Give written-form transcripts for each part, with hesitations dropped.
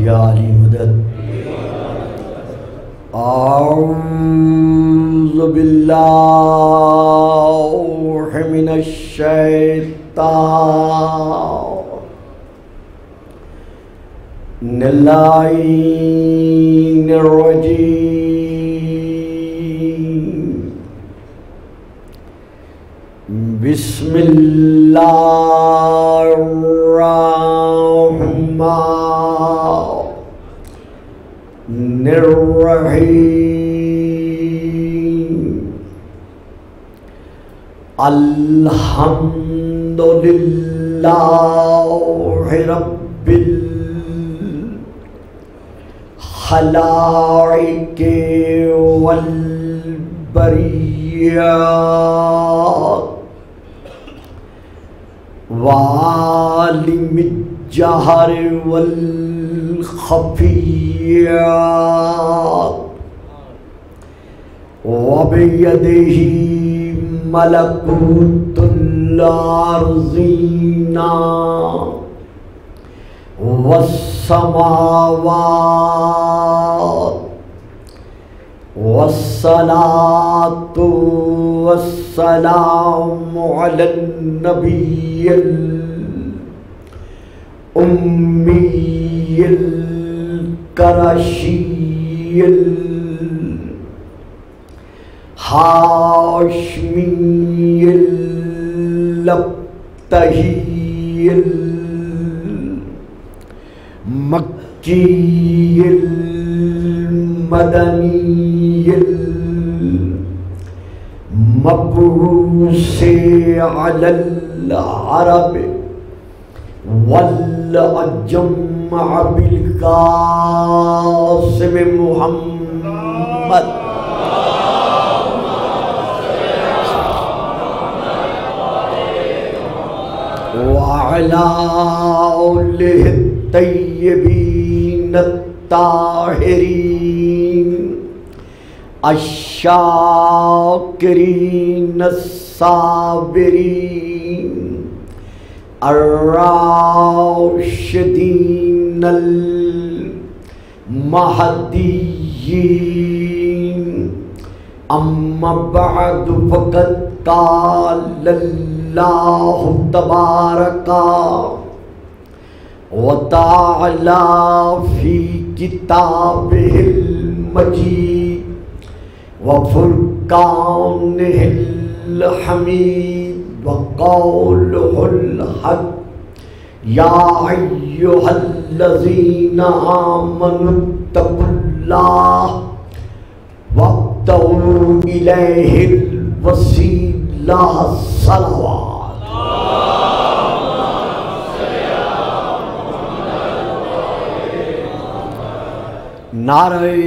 या अली मदद। औज़ु बिल्लाहि मिनश शैतानिर रजीम। बिस्मिल्लाहिर्रहमानिर्रहीम। अल्हम्दुलिल्लाहि रब्बिल खलाइक़ि वल बरिय्यात वालिमिज जहर वल खफिय्यात वबियदिही मलकूतुल अर्ज़ीना वस्समावात वस्सलातु वस्सलामु अलन नबिय्यिल उम्मिय्यिल करशिय्यिल हाशमिय्यिल लब्तहिय्यिल मक्किय्यिल मदनिय्यिल मबऊसे अलल अरब वल अजम बिल कासिम मुहम्मद वअला आलिहि तय्यबीन ताहिरीन अश्शाकिरीन अस्साबिरीन अर्राशिदीन अल-महदीयीन। अम्मा बअद फ़क़द क़ालल्लाहु तबारका व तआला फ़ी किताबिहिल मजीद व फ़ुरक़ानिहिल हमीद व क़ौलुहुल हक़ या अय्युहल्लज़ीना आमनुत्तक़ुल्लाह वब्तग़ू इलैहिल वसीला सलवात। नारे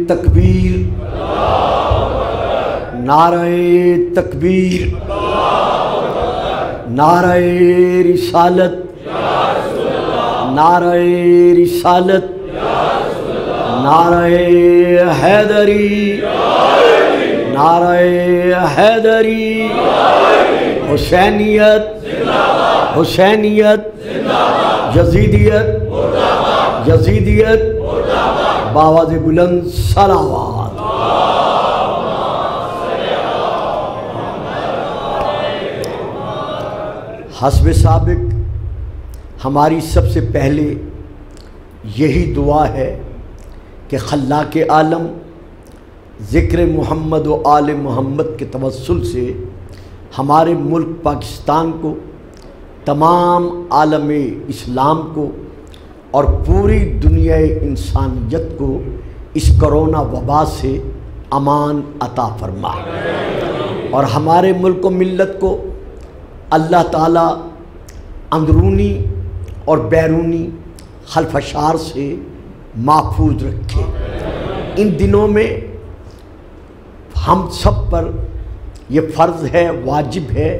तकबीर, नारे तकबीर, नारे रिसालत, नारे रिसालत, नारे हैदरी, नारे हैदरी। हुसैनियत, हुसैनियत, यजीदियत, यजीदियत, बावाज़े बुलंद सलावात। हस्ब साबिक हमारी सबसे पहले यही दुआ है कि खल्लाक़ आलम ज़िक्र मोहम्मद व आल मोहम्मद के तवस्सुल से हमारे मुल्क पाकिस्तान को, तमाम आलम इस्लाम को और पूरी दुनिया इंसानियत को इस कोरोना वबा से अमान अता फरमाए और हमारे मुल्क व मिल्लत को अल्लाह ताला अंदरूनी और बैरूनी खलफशार से महफूज रखे। इन दिनों में हम सब पर यह फ़र्ज़ है, वाजिब है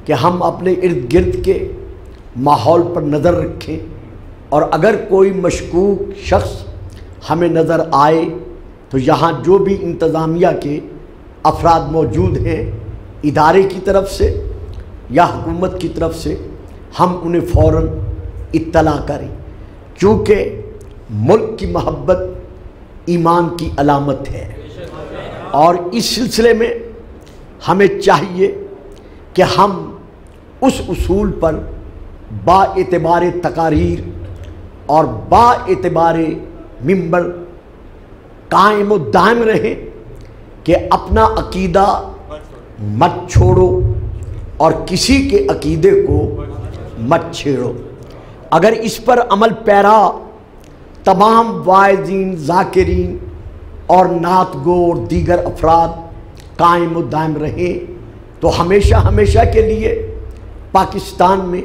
कि हम अपने इर्द गिर्द के माहौल पर नज़र रखें और अगर कोई मशकूक शख्स हमें नज़र आए तो यहाँ जो भी इंतज़ामिया के अफराद मौजूद हैं, इदारे की तरफ से या हुकूमत की तरफ से, हम उन्हें फ़ौरन इत्तला करें, क्योंकि मुल्क की मोहब्बत ईमान की अलामत है, और इस सिलसिले में हमें चाहिए कि हम उस उसूल पर बाएतबार तकारीर और बाएतबार मिंबर कायम व दायम रहें कि अपना अकीदा मत छोड़ो और किसी के अकीदे को मत छेड़ो। अगर इस पर अमल पैरा तमाम वाइज़ीन, ज़ाकिरीन और नात गो और दीगर अफराद कायम व दायम रहे तो हमेशा हमेशा के लिए पाकिस्तान में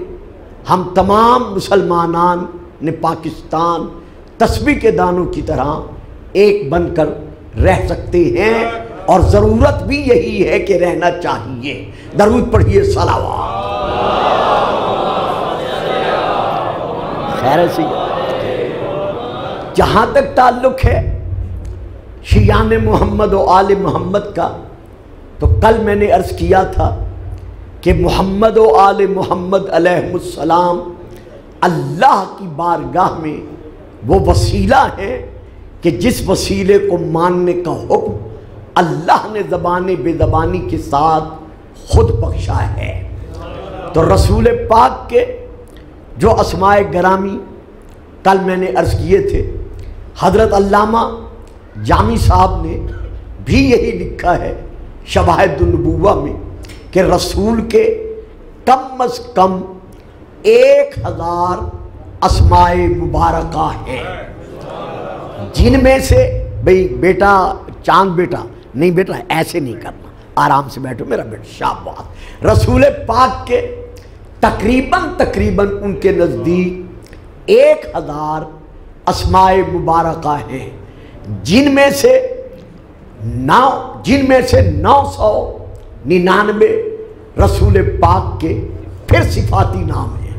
हम तमाम मुसलमानान ने पाकिस्तान तस्बीह के दानों की तरह एक बनकर रह सकते हैं, और ज़रूरत भी यही है कि रहना चाहिए। दरूद पढ़िए, सलावत। खैर से जहाँ तक ताल्लुक़ है शियान मोहम्मद और आले मोहम्मद का, तो कल मैंने अर्ज़ किया था कि मोहम्मद और आले मोहम्मद अलैहिमुस्सलाम अल्लाह की बारगाह में वो वसीला है कि जिस वसीले को मानने का हुक्म अल्लाह ने ज़बाने बेज़बानी के साथ खुद बख्शा है। तो रसूल पाक के जो अस्माए गरामी कल मैंने अर्ज़ किए थे, हज़रत अल्लामा जामी साहब ने भी यही लिखा है शवाहिदुन नबुव्वा में कि रसूल के कम अज़ कम 1000 अस्माए मुबारका हैं, जिनमें से भाई बेटा चांद बेटा नहीं, बेटा ऐसे नहीं करना, आराम से बैठो मेरा बेटा, शाबाश। रसूल पाक के तकरीबन उनके नज़दीक 1000 अस्माए मुबारका हैं, जिनमें से 999 रसूल पाक के फिर सिफाती नाम हैं,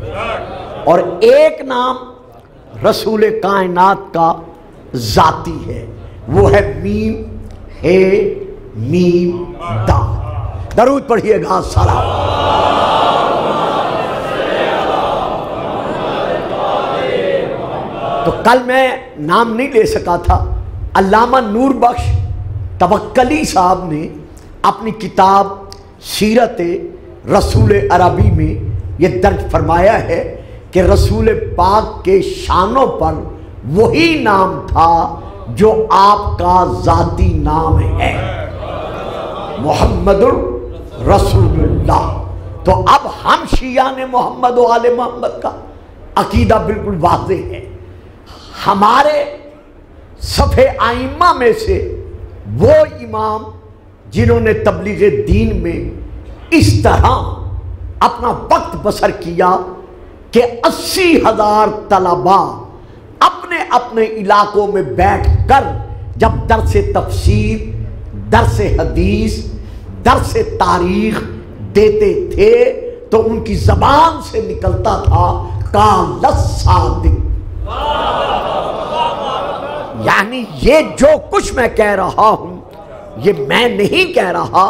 और एक नाम रसूल कायनात का ज़ाती है, वो है मीम हे मीम दा। दरूद पढ़िएगा, सलाम। तो कल मैं नाम नहीं ले सका था, अल्लामा नूर बख्श तवक्कली साहब ने अपनी किताब सीरत रसूल अरबी में ये दर्ज फरमाया है कि रसूल पाक के शानों पर वही नाम था जो आपका ज़ाती नाम है, मुहम्मदुर रसूलुल्लाह। तो अब हम शियाने मोहम्मद और आले मोहम्मद का अकीदा बिल्कुल वाज़ेह है। हमारे सफ़े आइम्मा में से वो इमाम जिन्होंने तबलीग दीन में इस तरह अपना वक्त बसर किया कि 80,000 तलबा अपने अपने इलाकों में बैठ कर जब दर्से तफसीर, दर्से हदीस, दर्से तारीख देते थे तो उनकी ज़बान से निकलता था काल सादिक, यानी ये जो कुछ मैं कह रहा हूं ये मैं नहीं कह रहा,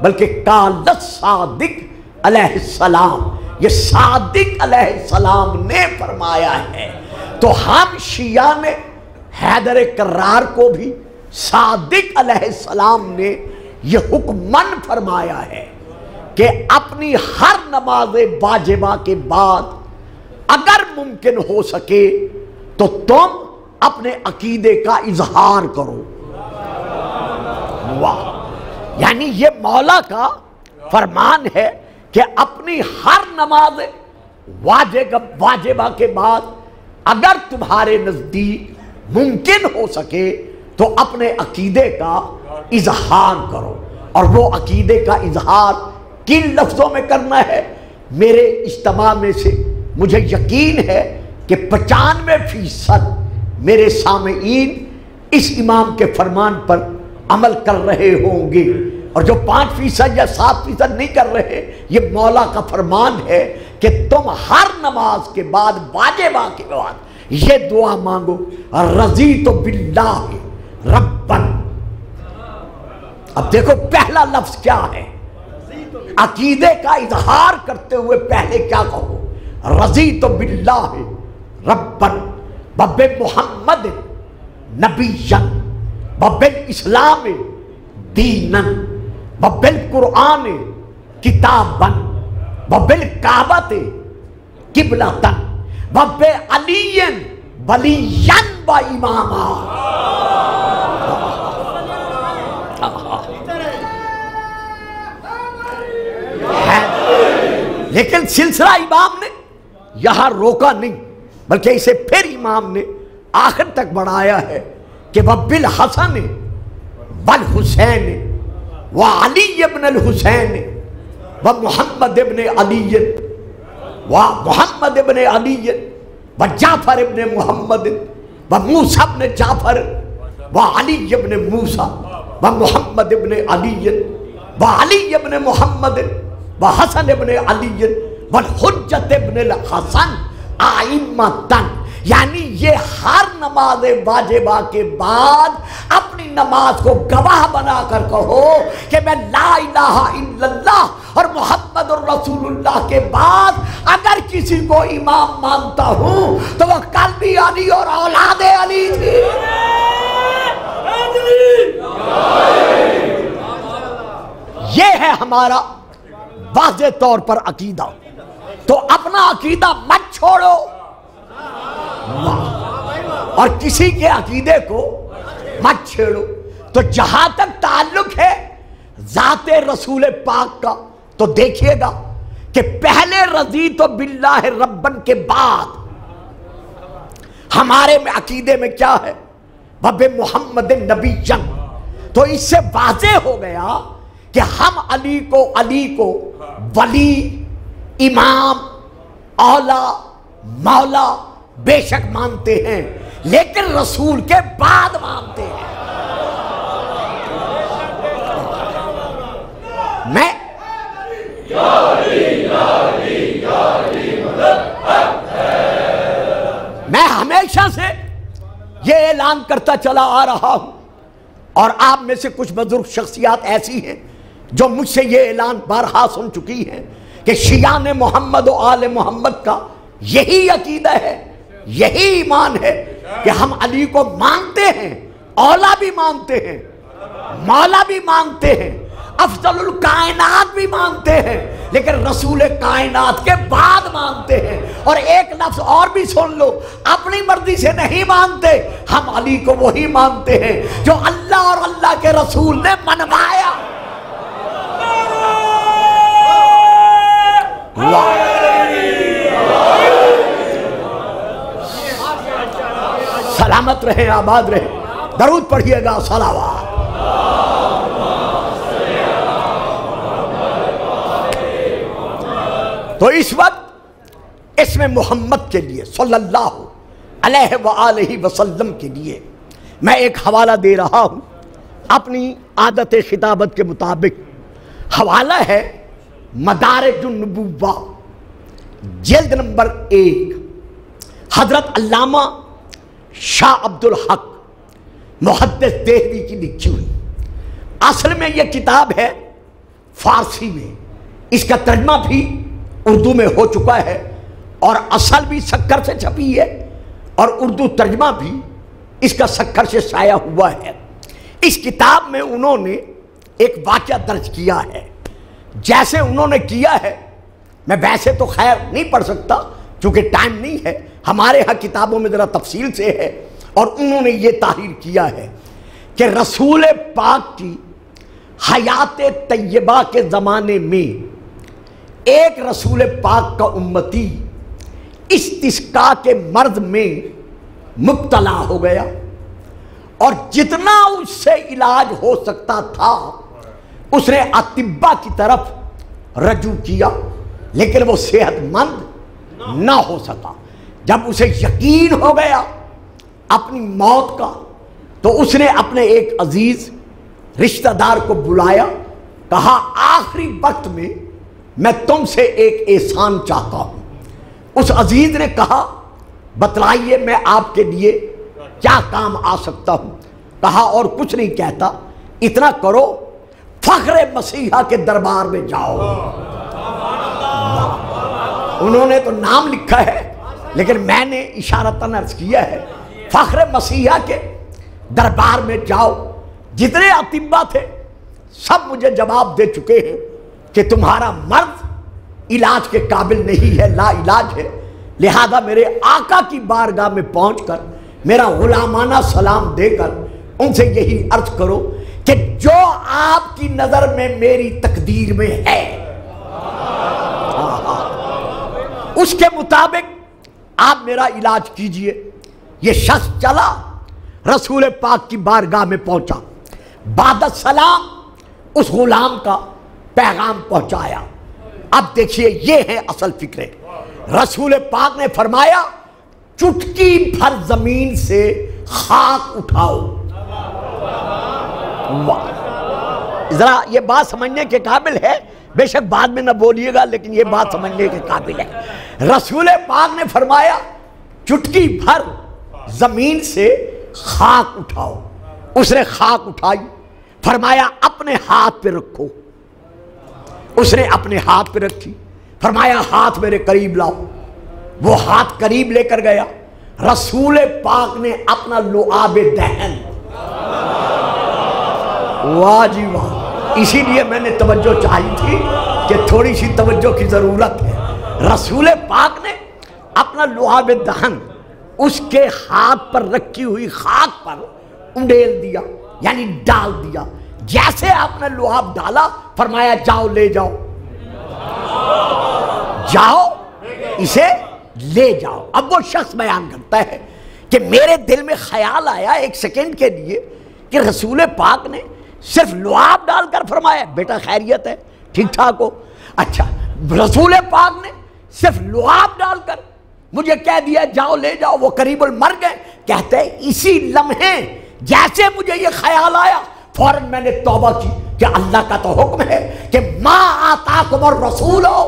बल्कि काल सादिक अलैहिस्सलाम, ये सादिक अलैहिस्सलाम ने फरमाया है। तो हम शिया ने हैदर कर्रार को भी सादिक अलैहिस्सलाम ने यह हुक्मन फरमाया है कि अपनी हर नमाज वाजिबा के बाद अगर मुमकिन हो सके तो तुम अपने अकीदे का इजहार करो। वाह, यानी ये मौला का फरमान है कि अपनी हर नमाज वाजिबा के बाद अगर तुम्हारे नजदीक मुमकिन हो सके तो अपने अकीदे का इजहार करो। और वो अकीदे का इजहार किन लफ्ज़ों में करना है? मेरे इज्तिमा में से मुझे यकीन है कि 95% मेरे सामीन इस इमाम के फरमान पर अमल कर रहे होंगे, और जो 5% या 7% नहीं कर रहे, ये मौला का फरमान है कि तुम हर नमाज के बाद वाजिबा के बाद ये दुआ मांगो, रज़ी तो बिल्लाह रब्बन। अब देखो पहला लफ्ज क्या है, अकीदे का इजहार करते हुए पहले क्या कहो? रज़ी तो बिल्लाह रब्बन बब्बे मोहम्मद नबीयन बब्बिल इस्लाम दीनन बब्बिल कुरआन किताबन बब्बिल काबत किबलतन बब्बे अलीयन वलियन व इमामा। लेकिन सिलसिला इमाम ने यहां रोका नहीं, बल्कि इसे फिर इमाम ने आखिर तक बढ़ाया है कि वबिल हसन वल हुसैन व अली इब्न अल हुसैन व मोहम्मद इब्न अली व मोहम्मद इब्न अली व जाफर इब्न मोहम्मद व मूसा इब्न जाफर व अली इब्न मूसा व मोहम्मद इब्न अली व अली इब्न मोहम्मद व हसन इब्न अली व हुज्जत इब्न अल हसन आइम्मतन। यानी ये हर नमाज वाजिबा के बाद अपनी नमाज को गवाह बनाकर कहो कि मैं ला इलाहा इल्लल्लाह और मुहम्मदुर रसूलुल्लाह के बाद अगर किसी को इमाम मानता हूं तो वह कल्बी अली और औलादे अली थी। ये है हमारा वाज़े तौर पर अकीदा। तो अपना अकीदा मत छोड़ो और किसी के अकीदे को मत छेड़ो। तो जहां तक ताल्लुक है ज़ाते रसूल पाक का, तो देखिएगा कि पहले रज़ी तो बिल्लाह रब्बन के बाद हमारे में अकीदे में क्या है, बब्बे मोहम्मद नबी जन। तो इससे वाज़े हो गया कि हम अली को वली, इमाम, औला, मौला बेशक मानते हैं, लेकिन रसूल के बाद मानते हैं। मैं हमेशा से ये ऐलान करता चला आ रहा हूं और आप में से कुछ बुजुर्ग शख्सियात ऐसी हैं जो मुझसे ये ऐलान बारहा सुन चुकी हैं कि शियाने मोहम्मद और आले मोहम्मद का यही अकीदा है, यही ईमान है कि हम अली को मानते हैं, औला भी मानते हैं, मौला भी मानते हैं, अफजलुल कायनात भी मानते हैं, लेकिन रसूल कायनात के बाद मानते हैं। और एक लफ्ज और भी सुन लो, अपनी मर्जी से नहीं मानते, हम अली को वही मानते हैं जो अल्लाह और अल्लाह के रसूल ने मनवाया। सलामत रहे, आबाद रहे, दरूद पढ़िएगा, सलावत। तो इस वक्त इसमें मोहम्मद के लिए सल्लल्लाहु अलैहि वसल्लम के लिए मैं एक हवाला दे रहा हूं अपनी आदत खिताबत के मुताबिक। हवाला है मदारिजुन नबुव्वा, जिल्द नंबर 1, हजरत अल्लामा शाह अब्दुल हक मुहद्दिस देहवी की लिखी हुई। असल में यह किताब है फारसी में, इसका तर्जमा भी उर्दू में हो चुका है और असल भी सक्कर से छपी है और उर्दू तर्जमा भी इसका सक्कर से शाया हुआ है। इस किताब में उन्होंने एक वाक़या दर्ज किया है। जैसे उन्होंने किया है, मैं वैसे तो खैर नहीं पढ़ सकता क्योंकि टाइम नहीं है, हमारे यहाँ किताबों में ज़रा तफसील से है। और उन्होंने ये ताहीर किया है कि रसूल पाक की हयात तैयबा के ज़माने में एक रसूल पाक का उम्मती इस्तिस्का के मर्ज में मुब्तला हो गया और जितना उससे इलाज हो सकता था उसने अतिब्बा की तरफ रजू किया, लेकिन वो सेहतमंद ना हो सका। जब उसे यकीन हो गया अपनी मौत का, तो उसने अपने एक अजीज रिश्तेदार को बुलाया, कहा आखिरी वक्त में मैं तुमसे एक एहसान चाहता हूं। उस अजीज ने कहा बतलाइए मैं आपके लिए क्या काम आ सकता हूं। कहा और कुछ नहीं कहता, इतना करो फख्र मसीहा के दरबार में जाओ। उन्होंने तो नाम लिखा है लेकिन मैंने इशारतन अर्ज किया है, फख्र मसीहा के दरबार में जाओ, जितने अतिब्बा थे सब मुझे जवाब दे चुके हैं कि तुम्हारा मर्द इलाज के काबिल नहीं है, ला इलाज है। लिहाजा मेरे आका की बारगाह में पहुंचकर मेरा गुलामाना सलाम देकर उनसे यही अर्ज करो कि जो आपकी नजर में मेरी तकदीर में है उसके मुताबिक आप मेरा इलाज कीजिए। ये शख्स चला, रसूल पाक की बारगाह में पहुंचा, बाद सलाम उस गुलाम का पैगाम पहुंचाया। अब देखिए ये है असल फिक्रे। रसूल पाक ने फरमाया चुटकी भर जमीन से खाक उठाओ। जरा ये बात समझने के काबिल है, बेशक बाद में ना बोलिएगा, लेकिन ये बात समझने के काबिल है। रसूल पाक ने फरमाया चुटकी भर जमीन से खाक उठाओ। उसने खाक उठाई, फरमाया अपने हाथ पे रखो। उसने अपने हाथ पे रखी, फरमाया हाथ मेरे करीब लाओ। वो हाथ करीब लेकर गया। रसूल पाक ने अपना लुआबे दहन, वाह जी वाह, इसीलिए मैंने तवज्जो चाही थी कि थोड़ी सी तवज्जो की जरूरत है। रसूल पाक ने अपना लुआबे दहन उसके हाथ पर रखी हुई खाक पर उंडेल दिया, यानी डाल दिया। जैसे आपने लुआब डाला, फरमाया जाओ ले जाओ, जाओ इसे ले जाओ। अब वो शख्स बयान करता है कि मेरे दिल में ख्याल आया एक सेकंड के लिए कि रसूल पाक ने सिर्फ लुआब डालकर फरमाया बेटा खैरियत है, ठीक ठाक हो। अच्छा, रसूल पाक ने सिर्फ लुआब डालकर मुझे कह दिया जाओ ले जाओ। वो करीबुल मर गए। कहते हैं इसी लम्हे जैसे मुझे ये ख्याल आया, फौरन मैंने तौबा की कि अल्लाह का तो हुक्म है कि मा आताकुम रसूल हो।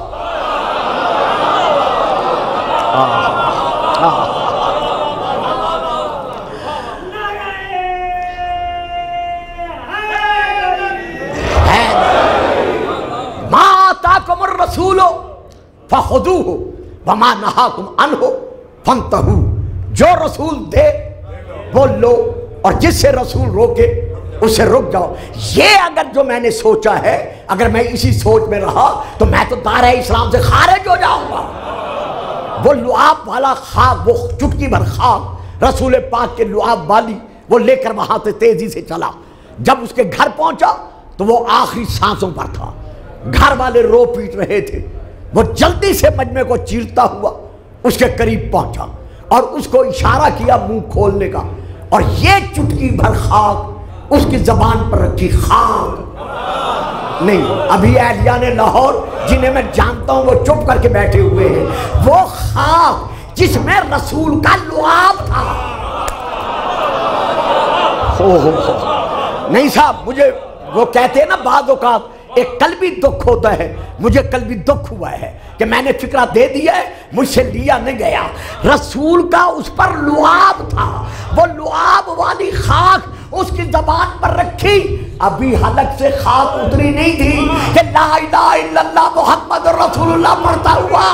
मा आताकुम रसूल फखुदूहु वमा नहाकुम अन्हु फंतहू। जो रसूल दे वो लो, और जिससे रसूल रोके उससे रुक जाओ। ये अगर जो मैंने सोचा है, अगर मैं इसी सोच में रहा तो मैं तो दायरे इस्लाम से खारिज हो जाऊंगा। वो लुआब वाला खाक, वो चुटकी भर खाक रसूल पाक के लुआब वाली वो लेकर वहां से तेजी से चला। जब उसके घर पहुंचा तो वो आखिरी सांसों पर था। घर वाले रो पीट रहे थे। वो जल्दी से मजमे को चीरता हुआ उसके करीब पहुंचा और उसको इशारा किया मुंह खोलने का, और ये चुटकी भर खाक उसकी जबान पर रखी। खाक नहीं, अभी अहलिया ने लाहौर जिन्हें मैं जानता हूं वो चुप करके बैठे हुए हैं। वो खाक जिसमें रसूल का लुआब था। हो नहीं साहब, मुझे वो कहते हैं ना बाद औकात एक कल्बी दुख होता है। मुझे कल्बी दुख हुआ है कि मैंने फिक्रा दे दिया है, मुझसे लिया नहीं गया। रसूल का उस पर लुआब था। वो लुआब वाली खाक उसकी जबान पर रखी। अभी हलक से खाक उतरी नहीं थी कि ला इलाहा इल्लल्लाह मुहम्मद रसूलुल्लाह पढ़ता हुआ।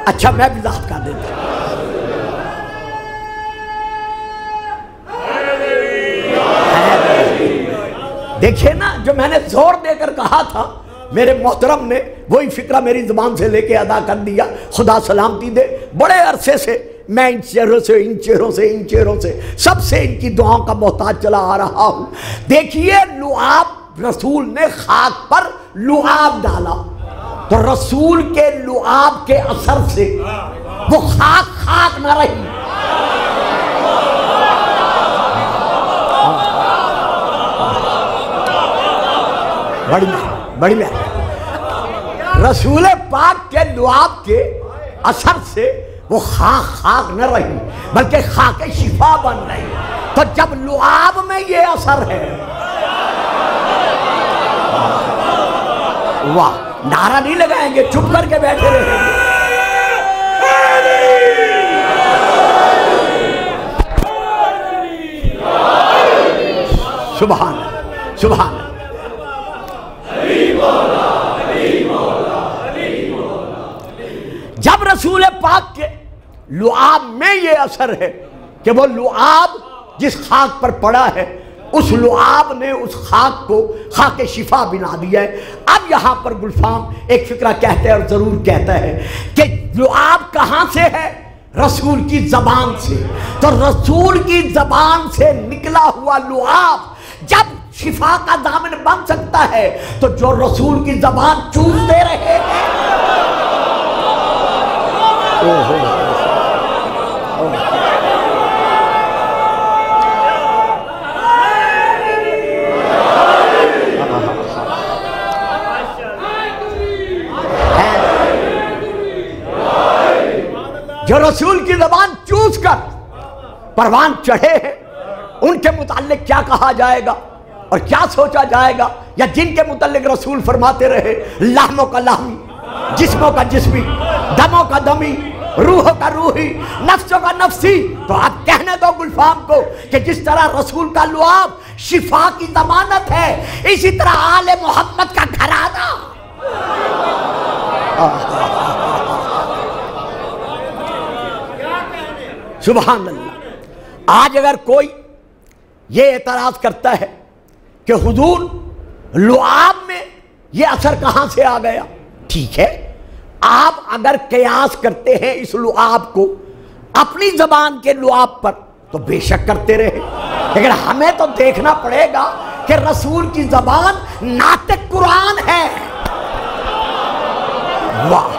अच्छा, मैं भी वजाहत कर देता हूं। देखिए ना, जो मैंने जोर देकर कहा था, मेरे मोहतरम ने वही फिक्रा मेरी जुबान से लेके अदा कर दिया। खुदा सलामती दे। बड़े अरसे से मैं इन चेहरों से, इन चेहरों से, इन चेहरों से, सबसे इनकी दुआओं का मोहताज चला आ रहा हूं। देखिए, लुआब, रसूल ने खाक पर लुआब डाला तो रसूल के लुआब के असर से वो खाक खाक न रही। बड़ी रसूल पाक के लुआब के असर से वो खाक खाक न रही, बल्कि खाके शिफा बन रही। तो जब लुआब में ये असर है, वाह, नारा नहीं लगाएंगे, चुप करके बैठे रहेंगे। सुभान सुभान। रसूल पाक के लुआब में ये असर है कि वो लुआब जिस खाक पर पड़ा है, उस लुआब ने उस खाक को खाक शिफा बना दिया है। अब यहां पर गुलफाम एक फिक्रा कहते हैं और जरूर कहता है कि लुआब कहां से है? रसूल की जबान से। तो रसूल की जबान से निकला हुआ लुआब जब शिफा का दामन बन सकता है, तो जो रसूल की जबान चूसते रहे हैं, जो रसूल की जबान चूस कर परवान चढ़े हैं, उनके मुताल्लिक क्या कहा जाएगा और क्या सोचा जाएगा? या जिनके मुताल्लिक रसूल फरमाते रहे लाहमों का लाहमी, जिस्मों का जिस्मी, दमों का दमी, रूहों का रूही, नफ्सों का नफ्सी। तो आप कहने दो गुलफाम को कि जिस तरह रसूल का लुआब शिफा की जमानत है, इसी तरह आले मोहम्मद का घराना सुभान अल्लाह। आज अगर कोई ये एतराज करता है कि हुजूर लुआब में ये असर कहां से आ गया, ठीक है, आप अगर कयास करते हैं इस लुआब को अपनी जबान के लुआब पर तो बेशक करते रहे, लेकिन हमें तो देखना पड़ेगा कि रसूल की जबान नातिक कुरान है। वाह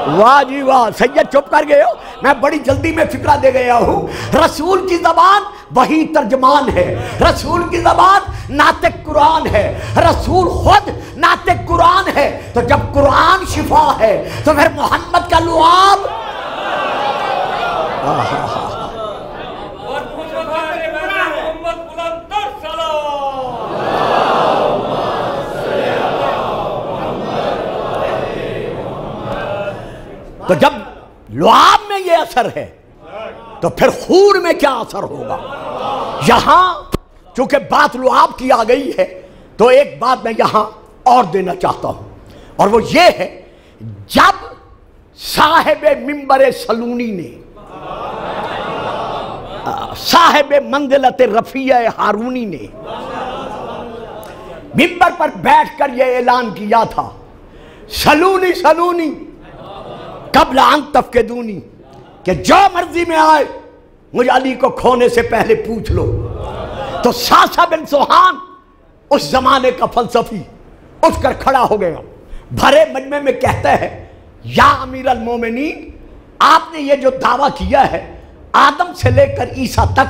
वाह जी वाह, सैयद चुप कर गए हो, मैं बड़ी जल्दी में फिक्रा दे गया हूं। रसूल की जबान वही तर्जमान है, रसूल की जबान नातिक कुरान है, रसूल खुद नातिक कुरान है। तो जब कुरान शिफा है तो फिर मोहम्मद का लुआब तो जब लुआब में ये असर है तो फिर खून में क्या असर होगा? यहां चूंकि बात लुआब की आ गई है तो एक बात मैं यहां और देना चाहता हूं, और वो ये है, जब साहिब मिंबर सलूनी ने, साहिब मंजिलत रफिया हारूनी ने मिंबर पर बैठकर यह ऐलान किया था, सलूनी सलूनी कबल अन तफक़िदूनी, कि जो मर्जी में आए मुझे अली को खोने से पहले पूछ लो। तो सासा बिन सुहान उस जमाने का फलसफी उठकर खड़ा हो गया, भरे मजमे में कहता है, या अमीर अल मोमिनीन, आपने ये जो दावा किया है आदम से लेकर ईसा तक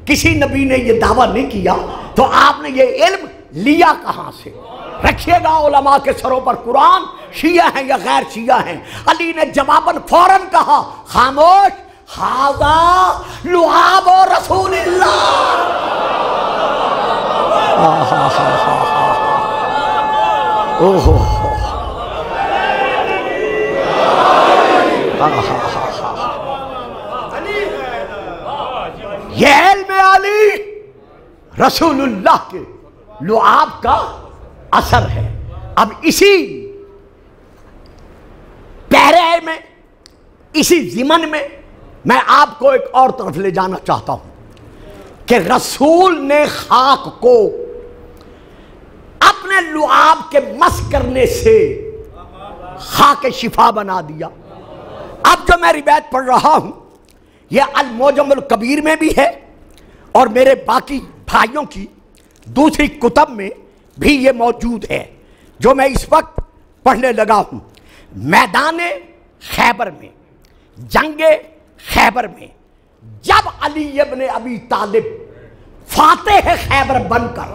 किसी नबी ने ये दावा नहीं किया, तो आपने ये इल्म लिया कहां से? रखिएगा उलमा के सरों पर कुरान शिया हैं या गैर शिया हैं। अली ने जवाबन फौरन कहा, खामोश, हाज़ा लुआब रसूलिल्लाह। ओहो, ये इल्म अली रसूलुल्लाह के लुआब का असर है। अब इसी पैरे में, इसी ज़िमन में मैं आपको एक और तरफ ले जाना चाहता हूं कि रसूल ने खाक को अपने लुआब के मस करने से खाक शिफा बना दिया। अब जो मैं रिवायत पढ़ रहा हूं यह अल मोजमुल कबीर में भी है और मेरे बाकी भाइयों की दूसरी कुतब में भी ये मौजूद है, जो मैं इस वक्त पढ़ने लगा हूं। मैदान खैबर में, जंगे खैबर में, जब अली इब्न अबी तालिब फातेह खैबर बनकर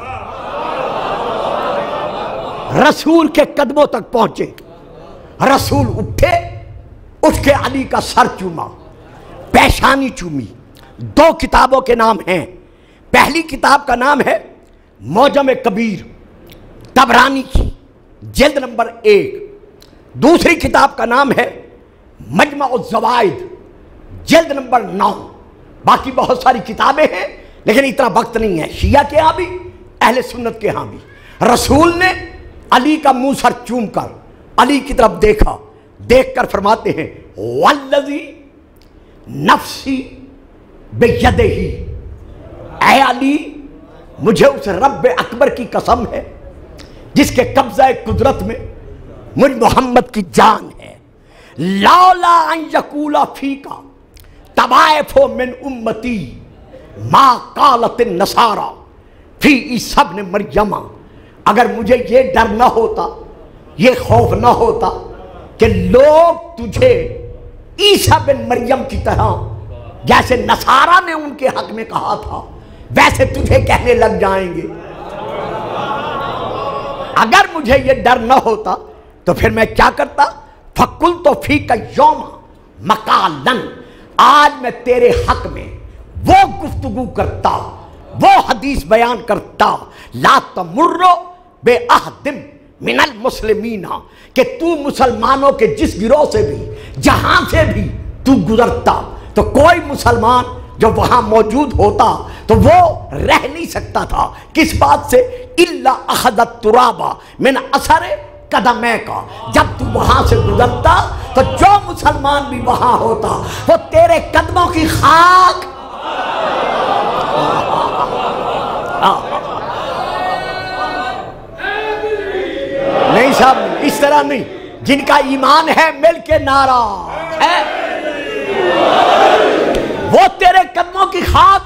रसूल के कदमों तक पहुंचे, रसूल उठे, उठ के अली का सर चूमा, पेशानी चूमी। दो किताबों के नाम हैं, पहली किताब का नाम है मौजम कबीर तबरानी की, जिल्द नंबर 1। दूसरी किताब का नाम है मजमा उज़ ज़वाइद, जिल्द नंबर 9। बाकी बहुत सारी किताबें हैं लेकिन इतना वक्त नहीं है, शिया के यहाँ भी अहले सुन्नत के यहाँ भी। रसूल ने अली का मुंह सर चूम कर अली की तरफ देखा, देखकर फरमाते हैं वल्लज़ी नफ्सी बियदिही, ऐ अली मुझे उस रब्ब अकबर की कसम है जिसके कब्जा कुदरत में मुझ मोहम्मद की जान है, लौला अन यकूला फीका तवाइफो मिन उम्मती मा कालत नसारा फी ईसा इब्न मरियमा, अगर मुझे ये डर ना होता, ये खौफ ना होता कि लोग तुझे ईसा बिन मरियम की तरह जैसे नसारा ने उनके हक में कहा था वैसे तुझे कहने लग जाएंगे, अगर मुझे ये डर ना होता तो फिर मैं क्या करता, फकुल तो फी का यौमा मकालन, आज मैं तेरे हक में वो गुफ्तगू करता, वो हदीस बयान करता, ला तमुर्रो बे अहदिम मिनल मुस्लिमीना, कि तू मुसलमानों के जिस गिरोह से भी जहां से भी तू गुजरता तो कोई मुसलमान जो वहां मौजूद होता तो वो रह नहीं सकता था, किस बात से, इल्ला अखदत तुराबा मिन असर कदमे का, जब तू वहां से गुजरता तो जो मुसलमान भी वहां होता वो तेरे कदमों की खाक नहीं साहब, इस तरह नहीं, जिनका ईमान है मिल के नारा है वो तेरे कदमों की खाक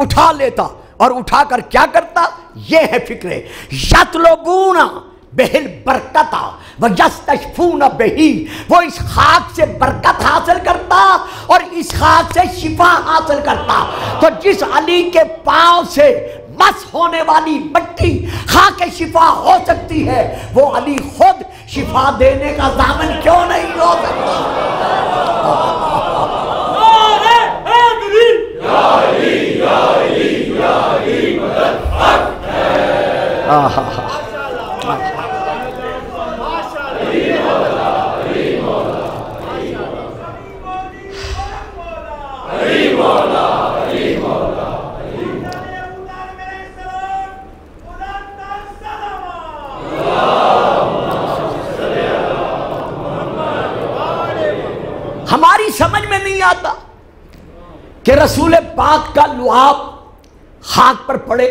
उठा लेता, और उठाकर क्या करता, ये है फिक्रे यतलबूना बेहिल बरकता व यस्तशफूना बेही, वो इस खाक से बरकत हासिल करता और इस खाक से शिफा हासिल करता। तो जिस अली के पांव से मस होने वाली मिट्टी खाके शिफा हो सकती है, वो अली खुद शिफा देने का दामन क्यों नहीं हो सकता। हमारी समझ में नहीं आता कि रसूल पाक का लुआब खाक पर पड़े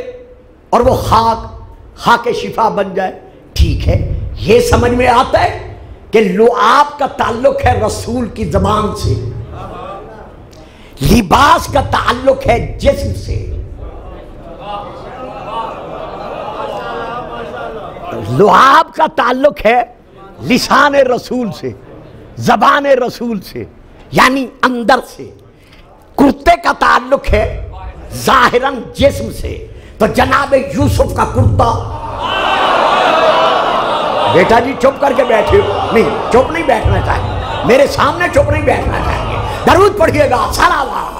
और वो खाक शिफा बन जाए, ठीक है, ये समझ में आता है कि लुआब का ताल्लुक है रसूल की जबान से, लिबास का ताल्लुक है जिस्म से, लुआब का ताल्लुक है लिसान रसूल से, जबान रसूल से, यानी अंदर से, कुर्ते का ताल्लुक है जाहिरन जिस्म से। तो जनाब यूसुफ का कुर्ता, बेटा जी चुप करके बैठे हो, नहीं चुप नहीं बैठना चाहिए, मेरे सामने चुप नहीं बैठना चाहिए, दरूद पढ़िएगा सलावत।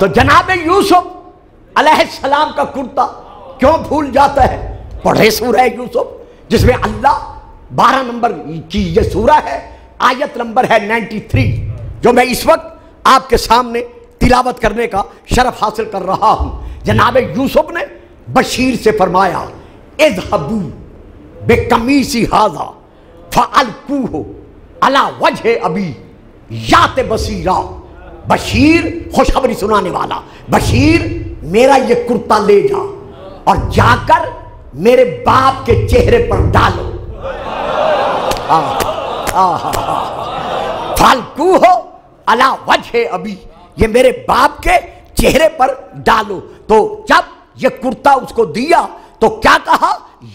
तो जनाब यूसुफ अलैहिस्सलाम का कुर्ता क्यों भूल जाता है, पढ़े सूरह यूसुफ जिसमें अल्लाह 12 नंबर की ये सूरह है, आयत नंबर है 93, जो मैं इस वक्त आपके सामने तिलावत करने का शरफ हासिल कर रहा हूं। जनाब यूसुफ ने बशीर से फरमाया इज़हबू बेकमीसी हाजा फअल्कूहु अला वजह अबी याते बसीरा, बशीर खुशखबरी सुनाने वाला, बशीर मेरा ये कुर्ता ले जा और जाकर मेरे बाप के चेहरे पर डालो, फालकू हो अला वजह अभी, ये मेरे बाप के चेहरे पर डालो। तो जब ये कुर्ता उसको दिया तो क्या कहा,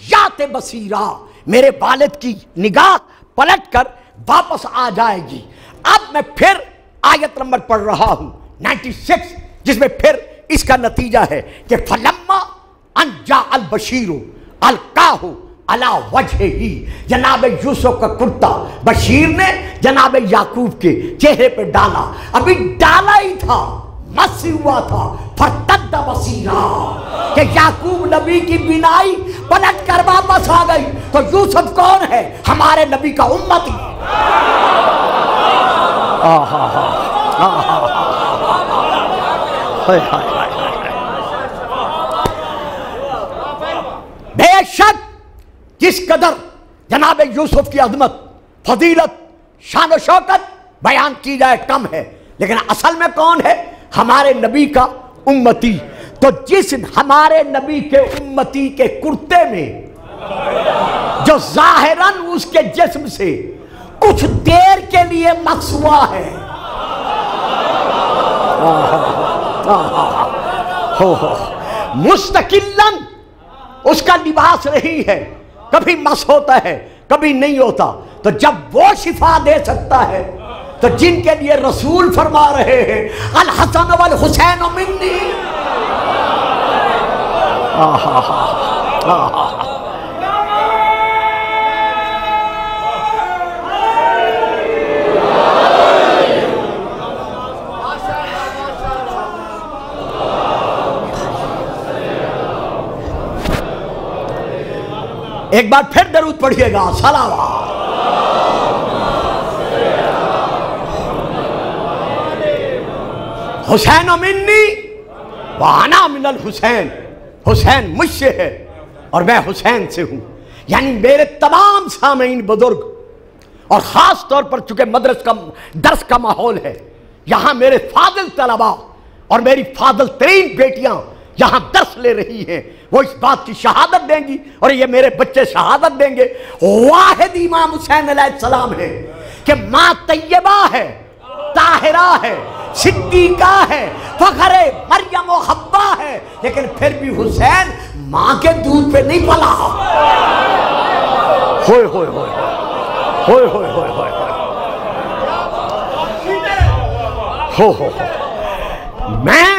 याते बसीरा, मेरे वालिद की निगाह पलट कर वापस आ जाएगी। अब मैं फिर आयत नंबर पढ़ रहा हूं 96, जिसमें फिर इसका नतीजा है कि फलम्मा अनजा अल बशीरो अल काहू अला वजह ही, जनाब यूसुफ का कुर्ता बशीर ने जनाब याकूब के चेहरे पे डाला, अभी डाला ही था, मसी हुआ था, फतद्दा बसीरा, कि याकूब नबी की बिनाई पलट कर वापस आ गई। तो यूसुफ कौन है, हमारे नबी का उम्मती। जिस कदर जनाब यूसुफ की अजमत, फजीलत, शान व शौकत बयान की जाए कम है, लेकिन असल में कौन है? हमारे नबी का उम्मती। तो जिस हमारे नबी के उम्मती के कुर्ते में जो जाहिरन उसके जिस्म से कुछ देर के लिए मक्स हुआ है, मुस्तकिलन उसका लिबास नहीं है, कभी मस होता है कभी नहीं होता। तो जब वो शिफा दे सकता है, तो जिनके लिए रसूल फरमा रहे हैं अल हसन वल हुसैन मिन्नी, एक बार फिर दरूद पढ़िएगा, सलावा। हुसैन मिन्नी वाना मिनल हुसैन, हुसैन मुझसे है और मैं हुसैन से हूं। यानी मेरे तमाम सामीन बुजुर्ग, और खास तौर पर चूंकि मदरस का दर्स का माहौल है, यहां मेरे फादिल तलबा और मेरी फादिल तरीन बेटियां यहां दर्स ले रही हैं, वो इस बात की शहादत देंगी और ये मेरे बच्चे शहादत देंगे, वाहिद इमाम हुसैन अलैहिस्सलाम है कि मां तैयबा है, ताहिरा है, सिद्दीका है, फखरे मरियम व हब्बा है, लेकिन फिर भी हुसैन मां के दूध पे नहीं पला। होय होय होय होय होय होय होय हो। मैं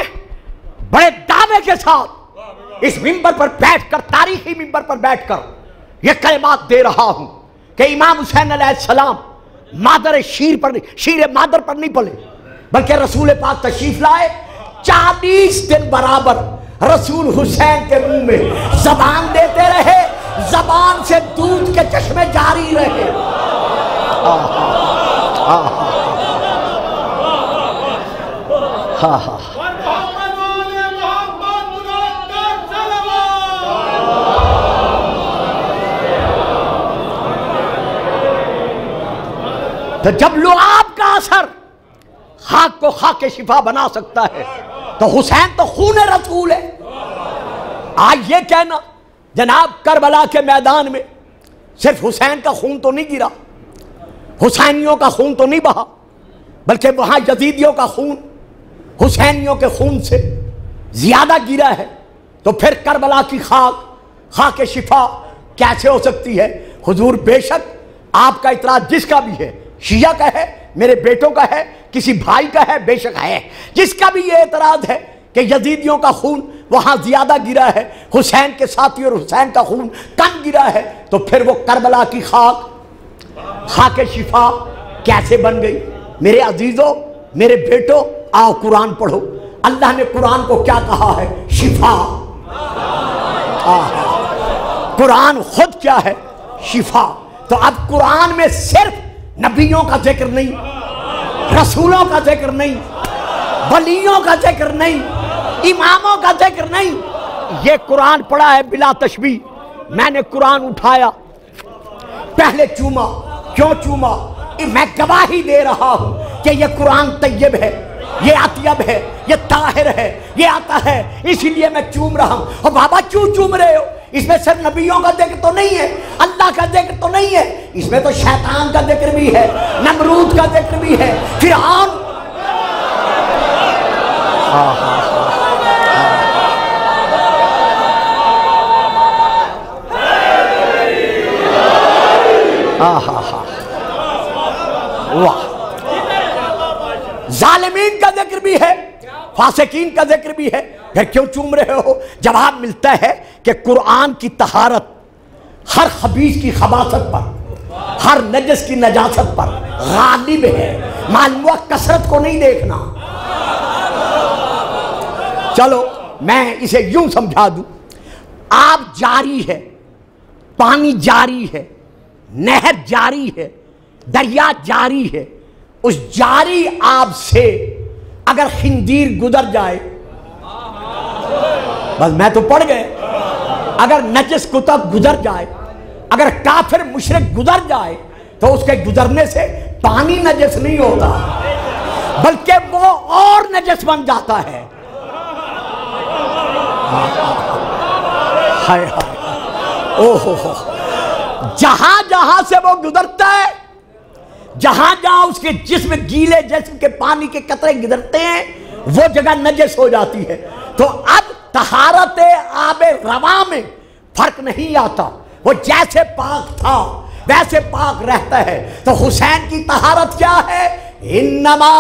बड़े दावे के साथ इस मिंबर पर बैठकर, तारीखी मिंबर पर बैठकर यह कलिमात दे रहा हूं कि इमाम हुसैन अलैहिस्सलाम मादर शीर पर, शीर मादर पर नहीं पले, बल्कि रसूल पाक तशरीफ लाए, 40 दिन बराबर रसूल हुसैन के मुंह में जबान देते रहे, जबान से दूध के चश्मे जारी रहे। हाँ हाँ, तो जब लुआब का असर खाक को खाके शिफा बना सकता है, तो हुसैन तो खून रसूल है। आज ये कहना जनाब करबला के मैदान में सिर्फ हुसैन का खून तो नहीं गिरा, हुसैनियों का खून तो नहीं बहा, बल्कि वहां यजीदियों का खून हुसैनियों के खून से ज्यादा गिरा है, तो फिर करबला की खाके शिफा कैसे हो सकती है? हुजूर बेशक आपका इतराज जिसका भी है, शिया का है, मेरे बेटों का है, किसी भाई का है, बेशक है, जिसका भी ये एतराज है कि यजीदियों का खून वहां ज्यादा गिरा है, हुसैन के साथी और हुसैन का खून कम गिरा है, तो फिर वो करबला की खाके शिफा कैसे बन गई? मेरे अजीजों, मेरे बेटों, आओ कुरान पढ़ो। अल्लाह ने कुरान को क्या कहा है? शिफा। कुरान खुद क्या है? शिफा। तो अब कुरान में सिर्फ नबियों का जिक्र नहीं, रसूलों का जिक्र नहीं, वलियों का जिक्र नहीं, इमामों का जिक्र नहीं, ये कुरान पढ़ा है बिला तशबीह। मैंने कुरान उठाया, पहले चूमा। क्यों चूमा? मैं गवाही दे रहा हूं कि ये कुरान तैयब है, ये अतयब है, ये ताहिर है, ये आता है, इसीलिए मैं चूम रहा हूं। और बाबा क्यों चूम रहे हो? इसमें सिर्फ नबियों का जिक्र तो नहीं है, अल्लाह का जिक्र तो नहीं है, इसमें तो शैतान का जिक्र भी है, नमरूद का जिक्र भी है, फिरऔन। वाह, जालिमीन का जिक्र भी है, फासिकीन का जिक्र भी है, फिर क्यों चूम रहे हो? जवाब मिलता है कि कुरान की तहारत हर खबीस की खबासत पर, हर नजस की नजासत पर गालिब है। मालूम कसरत को नहीं देखना। चलो मैं इसे यूं समझा दूं, आब जारी है, पानी जारी है, नहर जारी है, दरिया जारी है, उस जारी आब से अगर खिंजीर गुजर जाए, बस मैं तो पढ़ गए, अगर नजस कुतब गुजर जाए, अगर काफिर मुशरिक गुजर जाए तो उसके गुजरने से पानी नजस नहीं होता, बल्कि वो और नजस बन जाता है। हाय हाय, ओहो, जहां जहां से वो गुजरता है, जहां जहां उसके जिस्म गीले जिस्म के पानी के कतरे गुजरते हैं, वो जगह नजस हो जाती है। तो अब तहारत आबे रवा में फर्क नहीं आता, वो जैसे पाक था वैसे पाक रहता है। तो हुसैन की तहारत क्या है? इन्नमा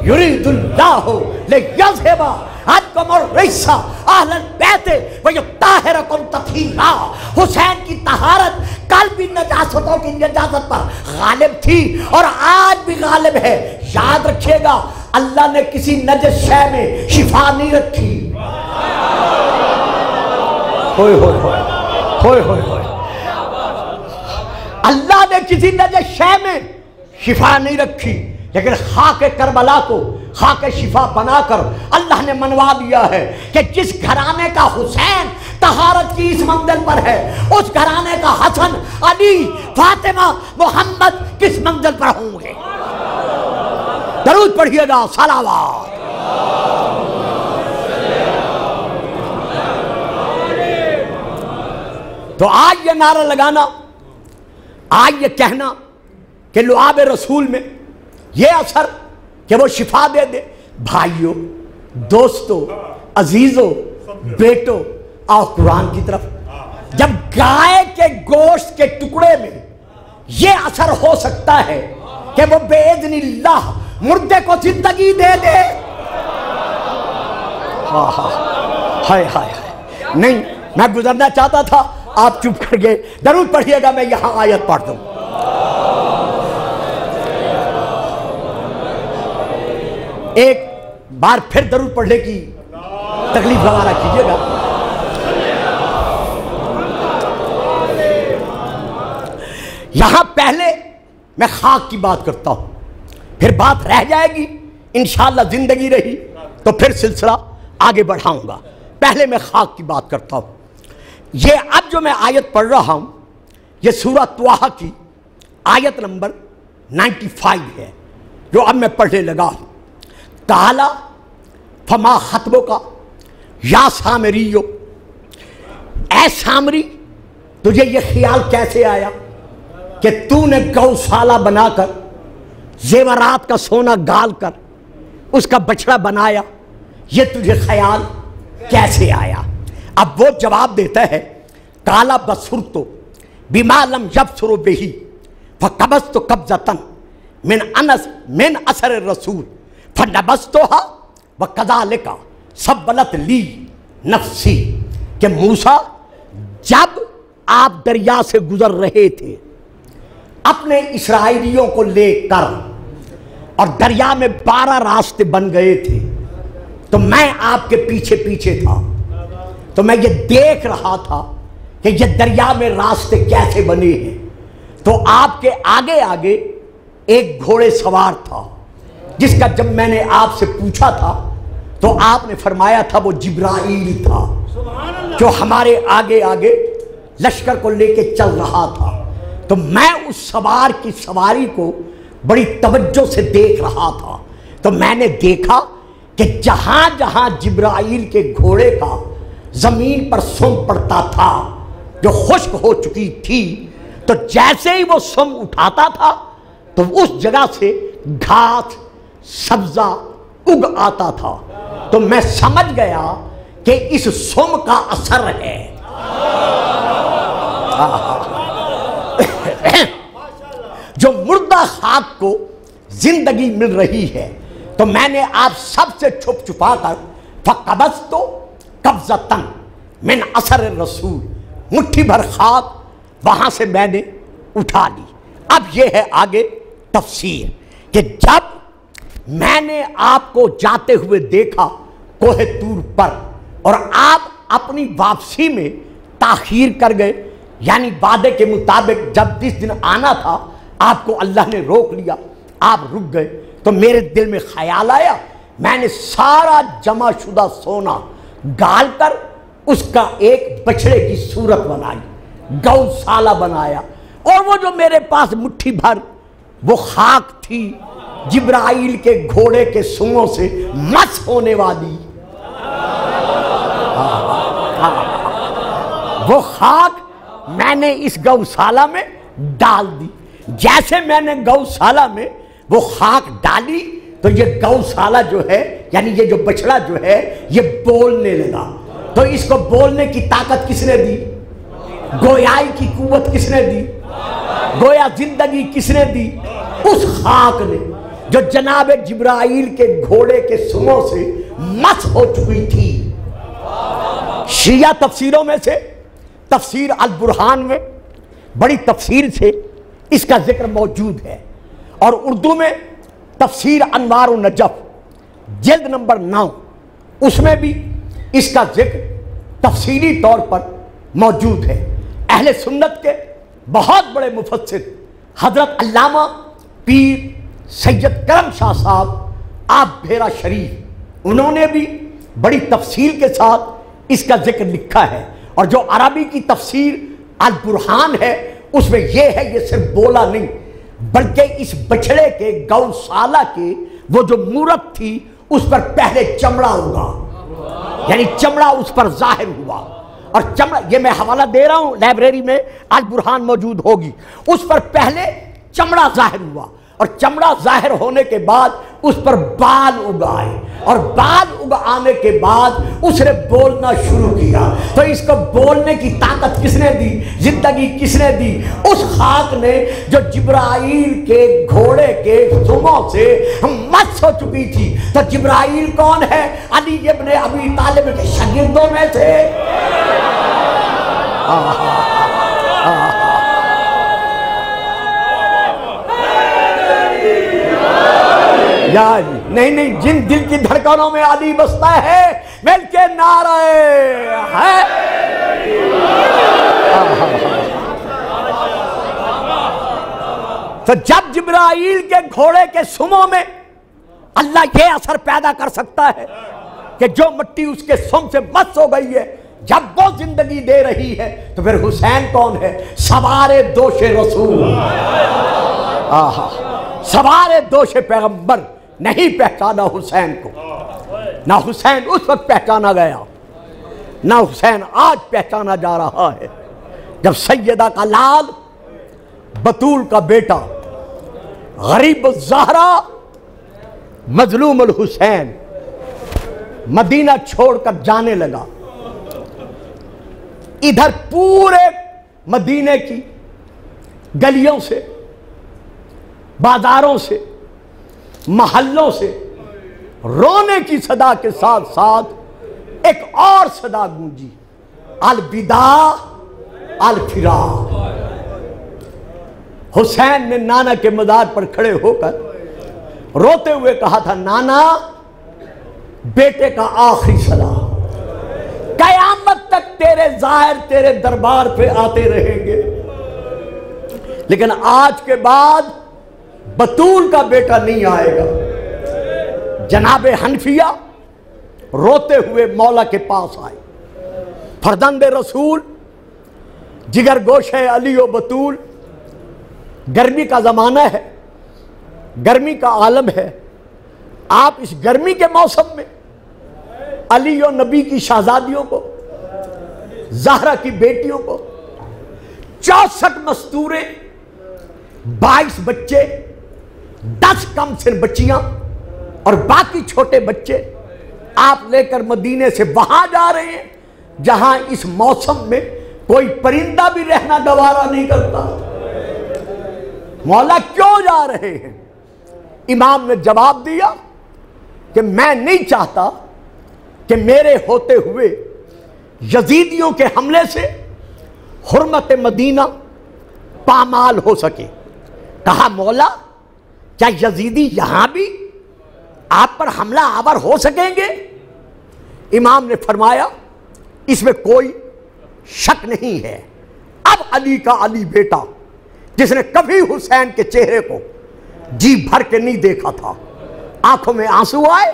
युरीदुल्लाहु लियज़हिबा अन्कुमुर रिज्सा अहलल बैते व युत्ताहिरकुम तत्हीरा। हुसैन की तहारत कल भी नजासतों की नजासत पर गालिब थी और आज भी गालिब है। याद रखिएगा, अल्लाह ने किसी नजस शय में शिफा नहीं रखी। होय होय होय होय होय होय, अल्लाह ने किसी नजस शय में शिफा नहीं रखी, लेकिन खाके करबला को खाके शिफा बनाकर अल्लाह ने मनवा दिया है कि जिस घराने का हुसैन तहारत की इस मंजिल पर है, उस घराने का हसन, अली, फातिमा, मोहम्मद किस मंजिल पर होंगे। दरूद पढ़िएगा, सलावत। तो आज ये नारा लगाना, आज ये कहना कि लुआब रसूल में ये असर कि वो शिफा दे दे। भाइयों, दोस्तों, अजीजों, बेटों, आओ कुरान की तरफ। जब गाय के गोश्त के टुकड़े में ये असर हो सकता है कि वो बेइज़्निल्लाह मुर्दे को जिंदगी दे दे, हाय हाय, नहीं, मैं गुजरना चाहता था, आप चुप कर गए। दरूद पढ़िएगा, मैं यहां आयत पढ़ दूं। एक बार फिर दरूद पढ़ने की तकलीफ गवारा कीजिएगा। यहां पहले मैं खाक की बात करता हूं, फिर बात रह जाएगी, इंशाअल्लाह जिंदगी रही तो फिर सिलसिला आगे बढ़ाऊंगा। पहले मैं खाक की बात करता हूं। ये अब जो मैं आयत पढ़ रहा हूं, ये सूरह त्वाहा की आयत नंबर 95 है, जो अब मैं पढ़ने लगा हूं। काला फमा खतबो का या सामरियो, ऐ सामरी, तुझे ये ख्याल कैसे आया कि तूने गौशाला बनाकर जेवरात का सोना गाल कर उसका बछड़ा बनाया, ये तुझे ख्याल कैसे आया? अब वो जवाब देता है, काला बसुर तो बिमालम जब सुरो बेही फकबस तो कब्जतन मिन असर रसूल फनबस्तोहा व कज़ालिका सबलत ली नफ्सी। कि मूसा, जब आप दरिया से गुजर रहे थे अपने इसराइलियों को लेकर और दरिया में 12 रास्ते बन गए थे, तो मैं आपके पीछे पीछे था, तो मैं ये देख रहा था कि ये दरिया में रास्ते कैसे बने हैं। तो आपके आगे आगे एक घोड़े सवार था, जिसका जब मैंने आपसे पूछा था तो आपने फरमाया था वो जिब्राईल था, जो हमारे आगे आगे लश्कर को लेके चल रहा था। तो मैं उस सवार की सवारी को बड़ी तवज्जो से देख रहा था। तो मैंने देखा कि जहां जहां जिब्राईल के घोड़े का जमीन पर सुम पड़ता था, जो खुश्क हो चुकी थी, तो जैसे ही वो सुम उठाता था तो उस जगह से घास सब्जा उग आता था। तो मैं समझ गया कि इस सुम का असर है। जो मुर्दा खाक को जिंदगी मिल रही है। तो मैंने आप सबसे छुप छुपा कर फकबस तो कब्जतन मिन असर रसूल, मुट्ठी भर खाक वहां से मैंने उठा ली। अब यह है आगे तफसीर कि जब मैंने आपको जाते हुए देखा कोहे तूर पर और आप अपनी वापसी में ताखीर कर गए, यानी वादे के मुताबिक जब जिस दिन आना था आपको अल्लाह ने रोक लिया, आप रुक गए, तो मेरे दिल में ख्याल आया, मैंने सारा जमा शुदा सोना गाल कर उसका एक बछड़े की सूरत बनाई, गौशाला बनाया, और वो जो मेरे पास मुट्ठी भर वो खाक थी जिब्राइल के घोड़े के सूंघों से मस होने वाली। वो खाक मैंने इस गौशाला में डाल दी। जैसे मैंने गौशाला में वो खाक डाली तो ये गौशाला जो है, यानी ये जो बछड़ा जो है, ये बोलने लगा। तो इसको बोलने की ताकत किसने दी? गोयाई की कुव्वत किसने दी? गोया जिंदगी किसने दी? उस खाक ने, जो जनाब जिब्राइल के घोड़े के सूंघों से मस हो चुकी थी। शिया तफसीरों में से तफसीर अल बुरहान में बड़ी तफसीर से इसका जिक्र मौजूद है, और उर्दू में तफसीर अनवार नजफ जिल्द नंबर 9 उसमें भी इसका जिक्र तफसीली तौर पर मौजूद है। अहले सुन्नत के बहुत बड़े मुफस्सिर हजरत अल्लामा पीर सैयद करम शाह साहब आप भेरा शरीफ, उन्होंने भी बड़ी तफसील के साथ इसका जिक्र लिखा है। और जो अरबी की तफसीर अल बुरहान है उसमें यह है, ये सिर्फ बोला नहीं बल्कि इस बछड़े के गौशाला के वो जो मूरत थी उस पर पहले चमड़ा उगा, यानी चमड़ा उस पर जाहिर हुआ। और चमड़ा, ये मैं हवाला दे रहा हूं, लाइब्रेरी में अल बुरहान मौजूद होगी। उस पर पहले चमड़ा जाहिर हुआ, और चमड़ा जाहिर होने के बाद उस पर बाल उगाए, और बाल उगाने के बाद उसने बोलना शुरू किया। तो इसको बोलने की ताकत किसने दी? जिंदगी किसने दी? उस खाक ने, जो जिब्राइल के घोड़े के सूंघों से मस हो चुकी थी। तो जिब्राइल कौन है? अली इब्न अबी तालिब के शागिर्दों में से। यार नहीं, जिन दिल की धड़कनों में अली बसता है मिलके नारे है। तो जब जिब्राइल के घोड़े के सुमों में अल्लाह ये असर पैदा कर सकता है कि जो मिट्टी उसके सुम से मस हो गई है, जब वो जिंदगी दे रही है, तो फिर हुसैन कौन है? सवारे दोषे रसूल, सवारे दोषे पैगंबर। नहीं पहचाना हुसैन को, ना हुसैन उस वक्त पहचाना गया, ना हुसैन आज पहचाना जा रहा है, जब सैयदा का लाल, बतूल का बेटा, गरीब ज़हरा, मजलूम अल हुसैन मदीना छोड़कर जाने लगा। इधर पूरे मदीने की गलियों से, बाजारों से, महल्लों से रोने की सदा के साथ साथ एक और सदा गूंजी, अलविदा अलफिरा। हुसैन ने नाना के मजार पर खड़े होकर रोते हुए कहा था, नाना बेटे का आखिरी सलाम, कयामत तक तेरे जाहिर तेरे दरबार पे आते रहेंगे, लेकिन आज के बाद बतूल का बेटा नहीं आएगा। जनाबे हनफिया रोते हुए मौला के पास आए। फरजंद रसूल, जिगर गोशे अली व बतूल, गर्मी का ज़माना है, गर्मी का आलम है। आप इस गर्मी के मौसम में अली और नबी की शहजादियों को, ज़हरा की बेटियों को, 64 मस्तूरे, 22 बच्चे, 10 कम सिन बच्चियां और बाकी छोटे बच्चे आप लेकर मदीने से वहां जा रहे हैं जहां इस मौसम में कोई परिंदा भी रहना गवारा नहीं करता। मौला क्यों जा रहे हैं? इमाम ने जवाब दिया कि मैं नहीं चाहता कि मेरे होते हुए यजीदियों के हमले से हुर्मत मदीना पामाल हो सके। कहा, मौला क्या यजीदी यहां भी आप पर हमला आवर हो सकेंगे? इमाम ने फरमाया, इसमें कोई शक नहीं है। अब अली का अली बेटा, जिसने कभी हुसैन के चेहरे को जी भर के नहीं देखा था, आंखों में आंसू आए,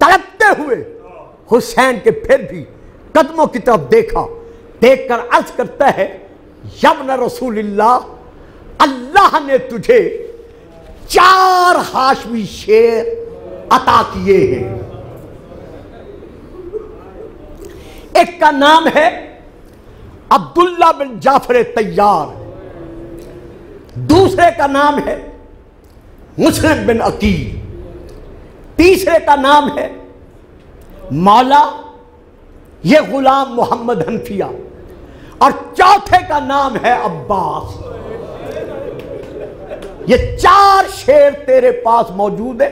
तड़पते हुए हुसैन के फिर भी कदमों की तरफ देखा, देखकर अर्ज करता है, यब्न रसूलिल्लाह, अल्लाह ने तुझे 4 हाशमी शेर अता किए हैं। एक का नाम है अब्दुल्ला बिन जाफर तैयार, दूसरे का नाम है मुस्लिम बिन अकील, तीसरे का नाम है मौला ये गुलाम मोहम्मद हनफिया, और चौथे का नाम है अब्बास। ये 4 शेर तेरे पास मौजूद है।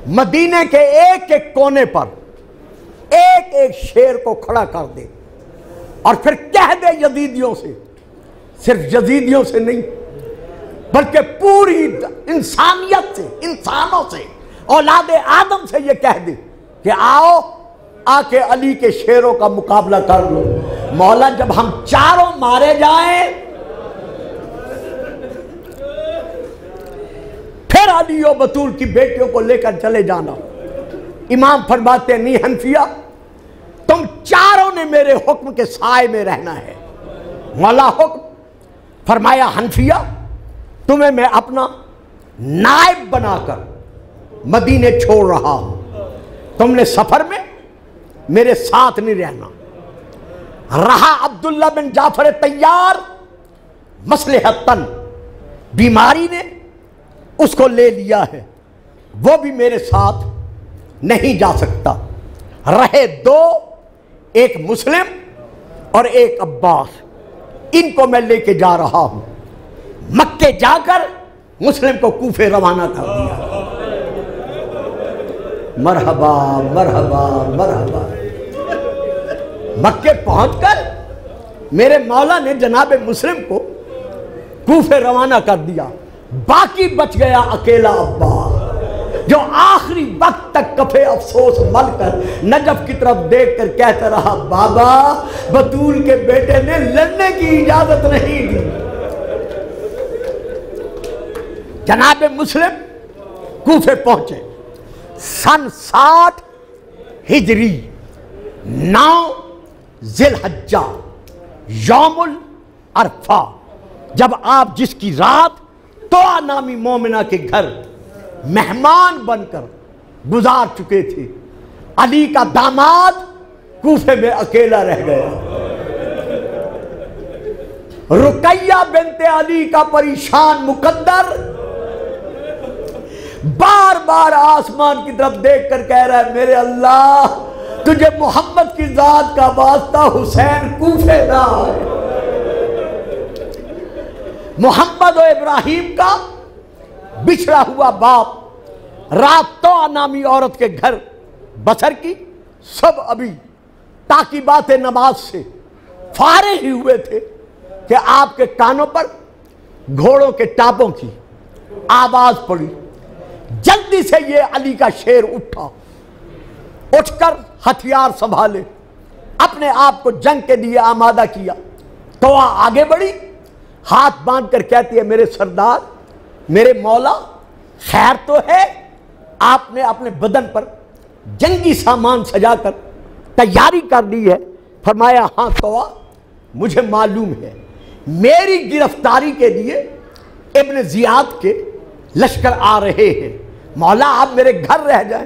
मदीने के एक एक कोने पर एक एक शेर को खड़ा कर दे और फिर कह दे यजीदियों से, सिर्फ यजीदियों से नहीं बल्कि पूरी इंसानियत से, इंसानों से, औलादे आदम से ये कह दे कि आओ आके अली के शेरों का मुकाबला कर लो। मौला जब हम चारों मारे जाएं फिर अली और बतूल की बेटियों को लेकर चले जाना। इमाम फरमाते नहीं हनफिया, तुम चारों ने मेरे हुक्म के साए में रहना है। मौला हुक्म फरमाया, हनफिया तुम्हें मैं अपना नायब बनाकर मदीने छोड़ रहा हूं, तुमने सफर में मेरे साथ नहीं रहना। रहा अब्दुल्ला बिन जाफर तैयार, मसलहतन बीमारी ने उसको ले लिया है, वो भी मेरे साथ नहीं जा सकता। रहे 2, एक मुस्लिम और एक अब्बास, इनको मैं लेके जा रहा हूं। मक्के जाकर मुस्लिम को कूफे रवाना कर दिया। मरहबा मरहबा मरहबा। मक्के पहुंचकर मेरे मौला ने जनाबे मुस्लिम को कूफे रवाना कर दिया। बाकी बच गया अकेला अब्बास, जो आखिरी वक्त तक कफे अफसोस मलकर नजफ की तरफ देखकर कहता रहा, बाबा बतूल के बेटे ने लड़ने की इजाजत नहीं दी। जनाबे मुस्लिम कूफे पहुंचे। सन 60 हिजरी 9 जिलहज्जा यौमुल अरफा, जब आप जिसकी रात तोआ नामी मोमिना के घर मेहमान बनकर गुजार चुके थे, अली का दामाद कूफे में अकेला रह गया। रुकैया बिनते अली का परेशान मुकद्दर बार बार आसमान की तरफ देखकर कह रहा है, मेरे अल्लाह तुझे मोहम्मद की जात का वास्ता हुसैन कूफे ना आए। मोहम्मद और इब्राहिम का बिछड़ा हुआ बाप रात तो नामी औरत के घर बसर की, सब अभी ताकि बातें नमाज से फारे ही हुए थे कि आपके कानों पर घोड़ों के टापों की आवाज पड़ी। जल्दी से ये अली का शेर उठा, उठकर हथियार संभाले, अपने आप को जंग के लिए आमादा किया। तो आगे बढ़ी, हाथ बांधकर कहती है, मेरे सरदार, मेरे मौला, खैर तो है? आपने अपने बदन पर जंगी सामान सजाकर तैयारी कर दी है। फरमाया, हाँ तौआ, मुझे मालूम है मेरी गिरफ्तारी के लिए इब्न जियाद के लश्कर आ रहे हैं। मौला आप मेरे घर रह जाएं,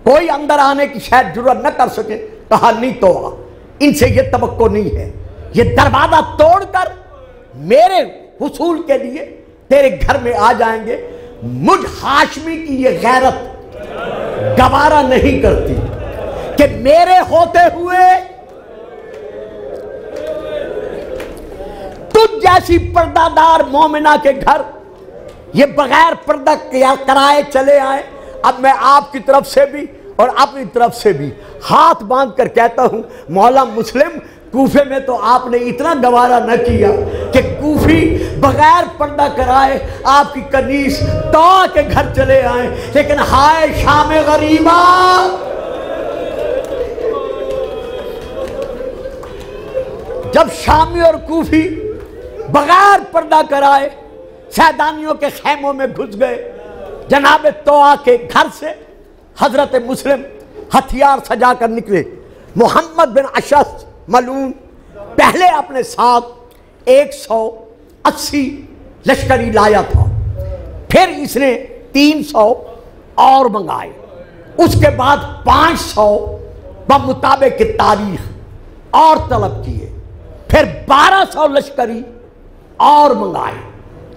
कोई अंदर आने की शायद जरूरत न कर सके। कहा, नहीं तौआ, इनसे ये तवक्को नहीं है, ये दरवाजा तोड़कर मेरे हुसूल के लिए तेरे घर में आ जाएंगे। मुझ हाशमी की ये गैरत गवारा नहीं करती कि मेरे होते हुए तुझ जैसी पर्दादार मोमिना के घर ये बगैर पर्दा कराए चले आए। अब मैं आपकी तरफ से भी और अपनी तरफ से भी हाथ बांध कर कहता हूं, मौला मुस्लिम, कूफे में तो आपने इतना गवारा न किया कि कूफी बगैर पर्दा कराए आपकी कनीस तौआ के घर चले आए, लेकिन हाय शाम गरीबा, जब शामी और कूफी बगैर पर्दा कराए सैदानियों के खेमों में घुस गए, जनाब तौआ के घर से हजरत मुस्लिम हथियार सजाकर निकले। मोहम्मद बिन अशस मलून पहले अपने साथ 180 लश्करी लाया था। फिर इसने 300 और मंगाए, उसके बाद 500 मुताबिक तारीख और तलब किए, फिर 1200 लश्करी और मंगाए,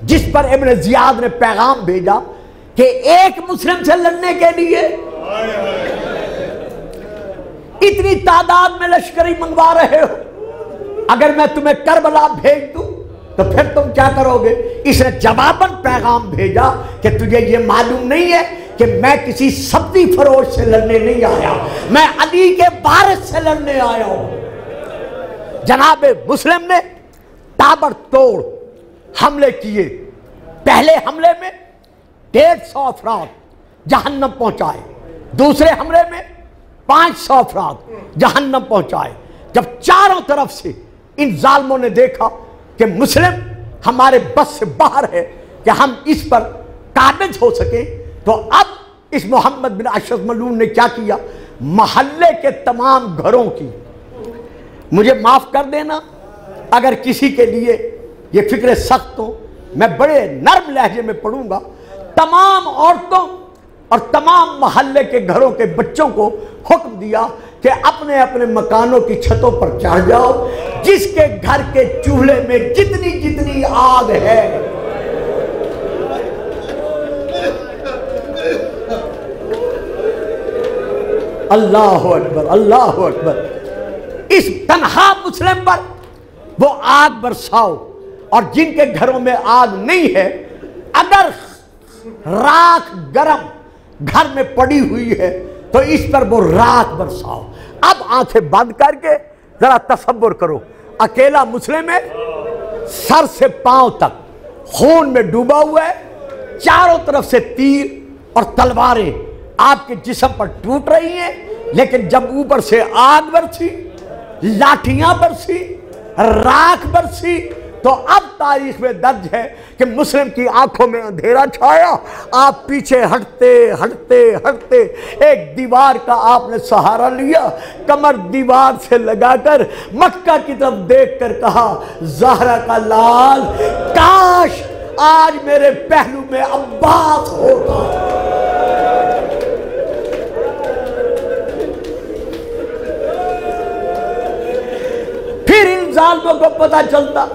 जिस पर इब्न जियाद ने पैगाम भेजा कि एक मुस्लिम से लड़ने के लिए इतनी तादाद में लश्करी मंगवा रहे हो, अगर मैं तुम्हें करबला भेज दूं तो फिर तुम क्या करोगे? इसने जवाबन पैगाम भेजा कि तुझे ये मालूम नहीं है कि मैं किसी सब्जी फरोश से लड़ने नहीं आया, मैं अली के वारिस से लड़ने आया हूं। जनाब मुस्लिम ने ताबड़तोड़ हमले किए। पहले हमले में 150 अफराद जहन्नम पहुंचाए, दूसरे हमले में 500 अफराद जहन्नम पहुंचाए। जब चारों तरफ से इन जालिमों ने देखा कि मुस्लिम हमारे बस से बाहर है कि हम इस पर काबिज हो सके, तो अब इस मोहम्मद बिन अशरफ मलून ने क्या किया? महल्ले के तमाम घरों की, मुझे माफ कर देना अगर किसी के लिए ये फिक्र सख्त हो, मैं बड़े नर्म लहजे में पढ़ूंगा, तमाम औरतों और तमाम महल्ले के घरों के बच्चों को हुक्म दिया कि अपने अपने मकानों की छतों पर चढ़ जाओ, जिसके घर के चूल्हे में जितनी जितनी आग है अल्लाह अकबर अल्लाह अकबर, इस तन्हा मुस्लिम पर वो आग बरसाओ, और जिनके घरों में आग नहीं है, अगर राख गरम घर में पड़ी हुई है तो इस पर वो राख बरसाओ। अब आंखें बंद करके जरा तसव्वुर करो, अकेला मुस्लिम है, सर से पांव तक खून में डूबा हुआ है, चारों तरफ से तीर और तलवारें आपके जिस्म पर टूट रही हैं, लेकिन जब ऊपर से आग बरसी, लाठियां बरसी, राख बरसी, तो अब तारीख में दर्ज है कि मुस्लिम की आंखों में अंधेरा छाया। आप पीछे हटते हटते हटते एक दीवार का आपने सहारा लिया, कमर दीवार से लगाकर मक्का की तरफ देखकर कहा, ज़हरा का लाल, काश आज मेरे पहलू में अब्बास होता। फिर इन जालिमों को पता चलता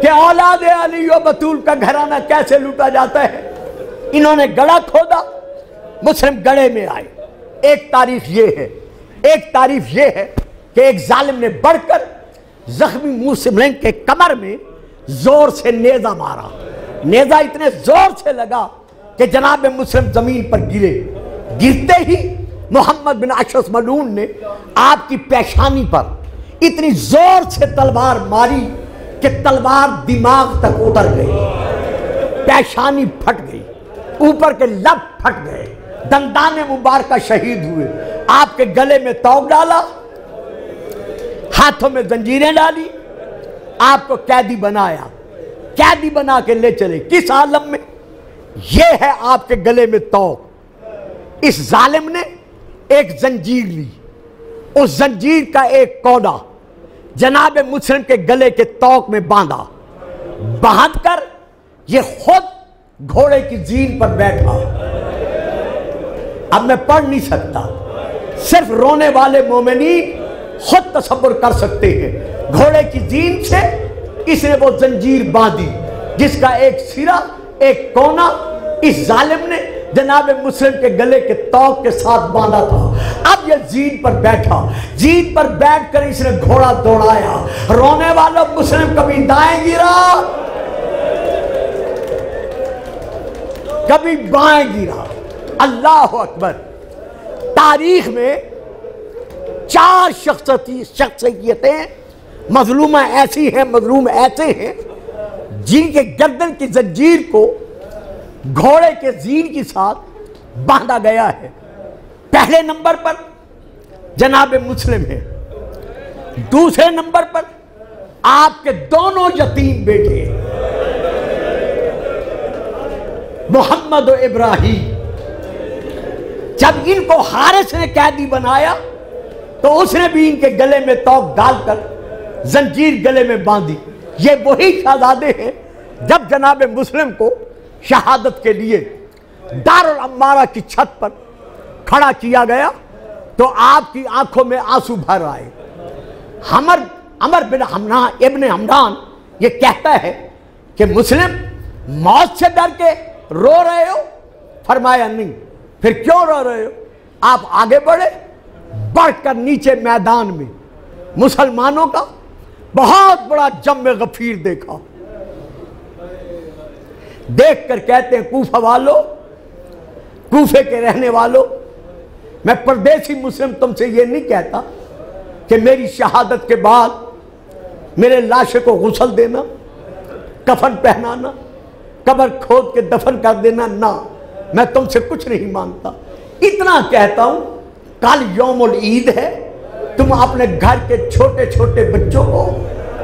कि औलाद अली व बतूल का घराना कैसे लूटा जाता है। इन्होंने गड़ा खोदा, मुस्लिम गड़े में आए। एक तारीफ ये है, एक तारीफ ये है कि एक जालिम ने बढ़कर जख्मी मुस्लिम के कमर में जोर से नेजा मारा। नेजा इतने जोर से लगा कि जनाब मुस्लिम जमीन पर गिरे। गिरते ही मोहम्मद बिन अशरफ मलून ने आपकी पेशानी पर इतनी जोर से तलवार मारी कि तलवार दिमाग तक उतर गई, पेशानी फट गई, ऊपर के लब फट गए, दंदाने मुबारक शहीद हुए। आपके गले में तौक डाला, हाथों में जंजीरें डाली, आपको कैदी बनाया, कैदी बना के ले चले। किस आलम में? यह है आपके गले में तौक। इस जालिम ने एक जंजीर ली, उस जंजीर का एक कोना जनाब मुस्लिम के गले के तौक में बांधा। बांधकर ये खुद घोड़े की जीन पर बैठा। अब मैं पढ़ नहीं सकता, सिर्फ रोने वाले मोमिनी खुद तसव्वुर कर सकते हैं। घोड़े की जीन से इसने वो जंजीर बांधी जिसका एक सिरा एक कोना इस जालिम ने जनाब मुस्लिम के गले के तौक के साथ बांधा था। अब ये जीन पर बैठा, जीन पर बैठकर इसने घोड़ा दौड़ाया। रोने वाला मुस्लिम कभी दाएं गिरा, कभी बाएं गिरा। अल्लाह अकबर। तारीख में 4 शख्सियतें मजलूमा ऐसी हैं, मजलूम ऐसे हैं जिनके गर्दन की जंजीर को घोड़े के जीन के साथ बांधा गया है। पहले नंबर पर जनाब मुस्लिम है, दूसरे नंबर पर आपके दोनों यतीम बेटे मोहम्मद और इब्राहिम। जब इनको हारिस ने कैदी बनाया तो उसने भी इनके गले में तौक डालकर जंजीर गले में बांधी। ये वही शहजादे हैं जब जनाब मुस्लिम को शहादत के लिए दारुल अम्मारा की छत पर खड़ा किया गया तो आपकी आंखों में आंसू भर आए। अमर बिन इब्न हमदान ये कहता है कि मुस्लिम मौत से डर के रो रहे हो? फरमाया नहीं। फिर क्यों रो रहे हो? आप आगे बढ़े, बढ़कर नीचे मैदान में मुसलमानों का बहुत बड़ा जम्मे गफीर देखा। देखकर कहते हैं कूफा वालों, कूफे के रहने वालों, मैं परदेसी मुस्लिम तुमसे ये नहीं कहता कि मेरी शहादत के बाद मेरे लाशे को गुस्ल देना, कफन पहनाना, कब्र खोद के दफन कर देना, ना, मैं तुमसे कुछ नहीं मांगता। इतना कहता हूं, कल यौमुल ईद है, तुम अपने घर के छोटे छोटे बच्चों को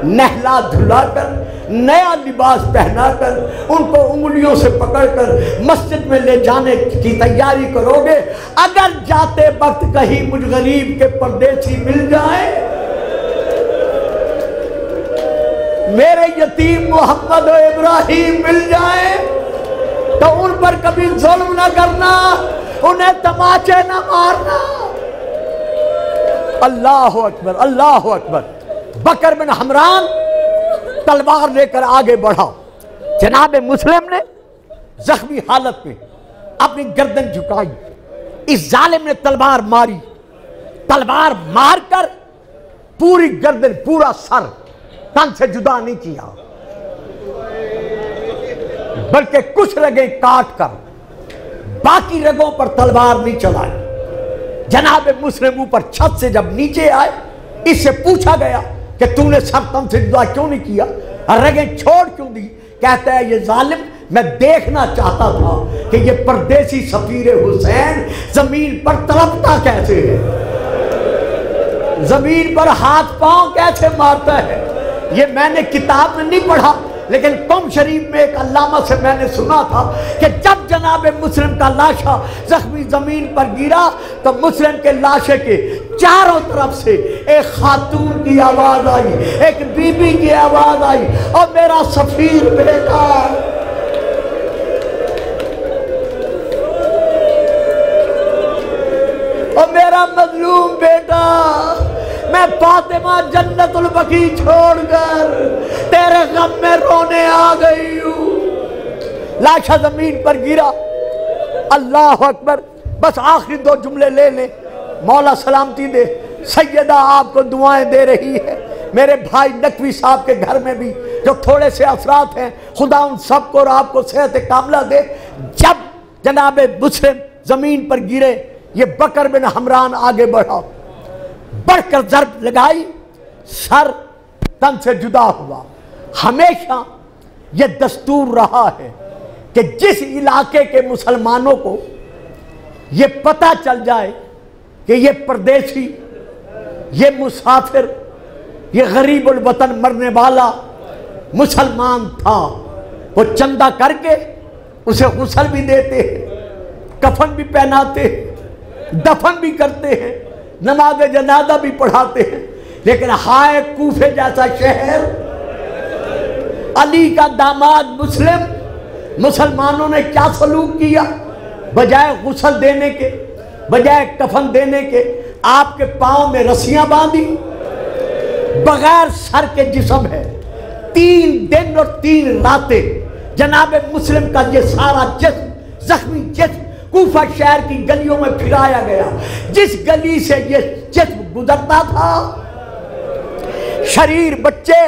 नहला धुलाकर, नया लिबास पहनाकर, उनको उंगलियों से पकड़कर मस्जिद में ले जाने की तैयारी करोगे। अगर जाते वक्त कहीं मुझ गरीब के परदेसी मिल जाए, मेरे यतीम मोहम्मद और इब्राहिम मिल जाए, तो उन पर कभी जुल्म न करना, उन्हें तमाचे न मारना। अल्लाह अकबर, अल्लाह अकबर। बकर बिन हमरान तलवार लेकर आगे बढ़ा। जनाब मुस्लिम ने जख्मी हालत में अपनी गर्दन झुकाई। इस जालिम ने तलवार मारी। तलवार मारकर पूरी गर्दन, पूरा सर तन से जुदा नहीं किया, बल्कि कुछ रगें काट कर बाकी रगों पर तलवार नहीं चलाई। जनाब मुस्लिम ऊपर छत से जब नीचे आए, इससे पूछा गया कि तूने सर तन से जुदा क्यों नहीं किया, रगें छोड़ क्यों दी? कहता है ये जालिम, मैं देखना चाहता था कि ये परदेसी सफीर हुसैन जमीन पर तड़पता कैसे है, जमीन पर हाथ पांव कैसे मारता है। ये मैंने किताब में नहीं पढ़ा, लेकिन कौम शरीफ में एक अल्लामा से मैंने सुना था कि जब जनाब मुस्लिम का लाशा जख्मी जमीन पर गिरा तो मुस्लिम के लाशे के चारों तरफ से एक खातून की आवाज आई, एक बीबी की आवाज आई, और मेरा सफीर बेटा, और मेरा मजलूम बेटा, मैं फातिमा जन्नतुल बकी छोड़कर तेरे गम में रोने आ गई हूं। लाशा जमीन पर गिरा। अल्लाह अकबर। बस आखिरी दो जुमले ले ले, मौला सलामती दे। सैयदा आपको दुआएं दे रही है। मेरे भाई नकवी साहब के घर में भी जो थोड़े से अफराद हैं, खुदा उन सबको और आपको सेहत कामला दे। जब जनाब मुस्लिम जमीन पर गिरे, ये बकर बिन हमरान आगे बढ़ा, बढ़कर जर्ब लगाई, सर तन से जुदा हुआ। हमेशा यह दस्तूर रहा है कि जिस इलाके के मुसलमानों को यह पता चल जाए कि ये परदेसी, ये मुसाफिर, ये गरीबुल वतन मरने वाला मुसलमान था, वो चंदा करके उसे गुस्ल भी देते हैं, कफन भी पहनाते हैं, दफन भी करते हैं, नमाज जनाजा भी पढ़ाते हैं। लेकिन हाय कूफे जैसा शहर, अली का दामाद मुस्लिम, मुसलमानों ने क्या सलूक किया? बजाय गुस्ल देने के, बजाय कफन देने के, आपके पांव में रस्सियां बांधी, बगैर सर के जिस्म है। 3 दिन और 3 रातें जनाब मुस्लिम का ये सारा जिस्म, जख्मी जिस्म कूफा शहर की गलियों में फिराया गया। जिस गली से ये जिस्म गुजरता था, शरीर बच्चे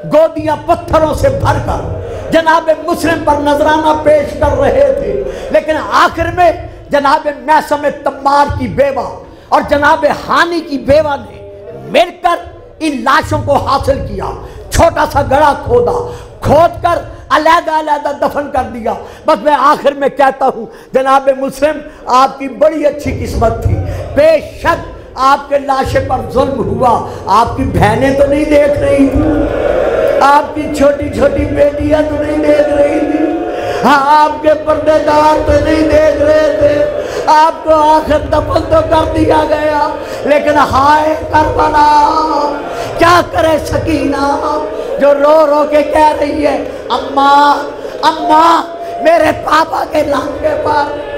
गोदियां पत्थरों से भरकर जनाब मुस्लिम पर नजराना पेश कर रहे थे। लेकिन आखिर में जनाब मैसम तम्मार की बेवा और जनाब हानी की बेवा ने मिलकर इन लाशों को हासिल किया। छोटा सा गड़ा खोदा, खोद कर अलग-अलग दफन कर दिया। बस मैं आखिर में कहता हूं, जनाब मुस्लिम आपकी बड़ी अच्छी किस्मत थी। बेशक आपके लाशे पर जुल्म हुआ, आपकी बहनें तो नहीं देख रही थी, आपकी छोटी छोटी बेटियां तो नहीं देख रही थी, हाँ आपके पर्देदार तो नहीं देख रहे थे, आपको आखिर दफन तो कर दिया गया। लेकिन हाय करबला, क्या अता करे सकीना, जो रो रो के कह रही है अम्मा अम्मा मेरे पापा के लांघे पर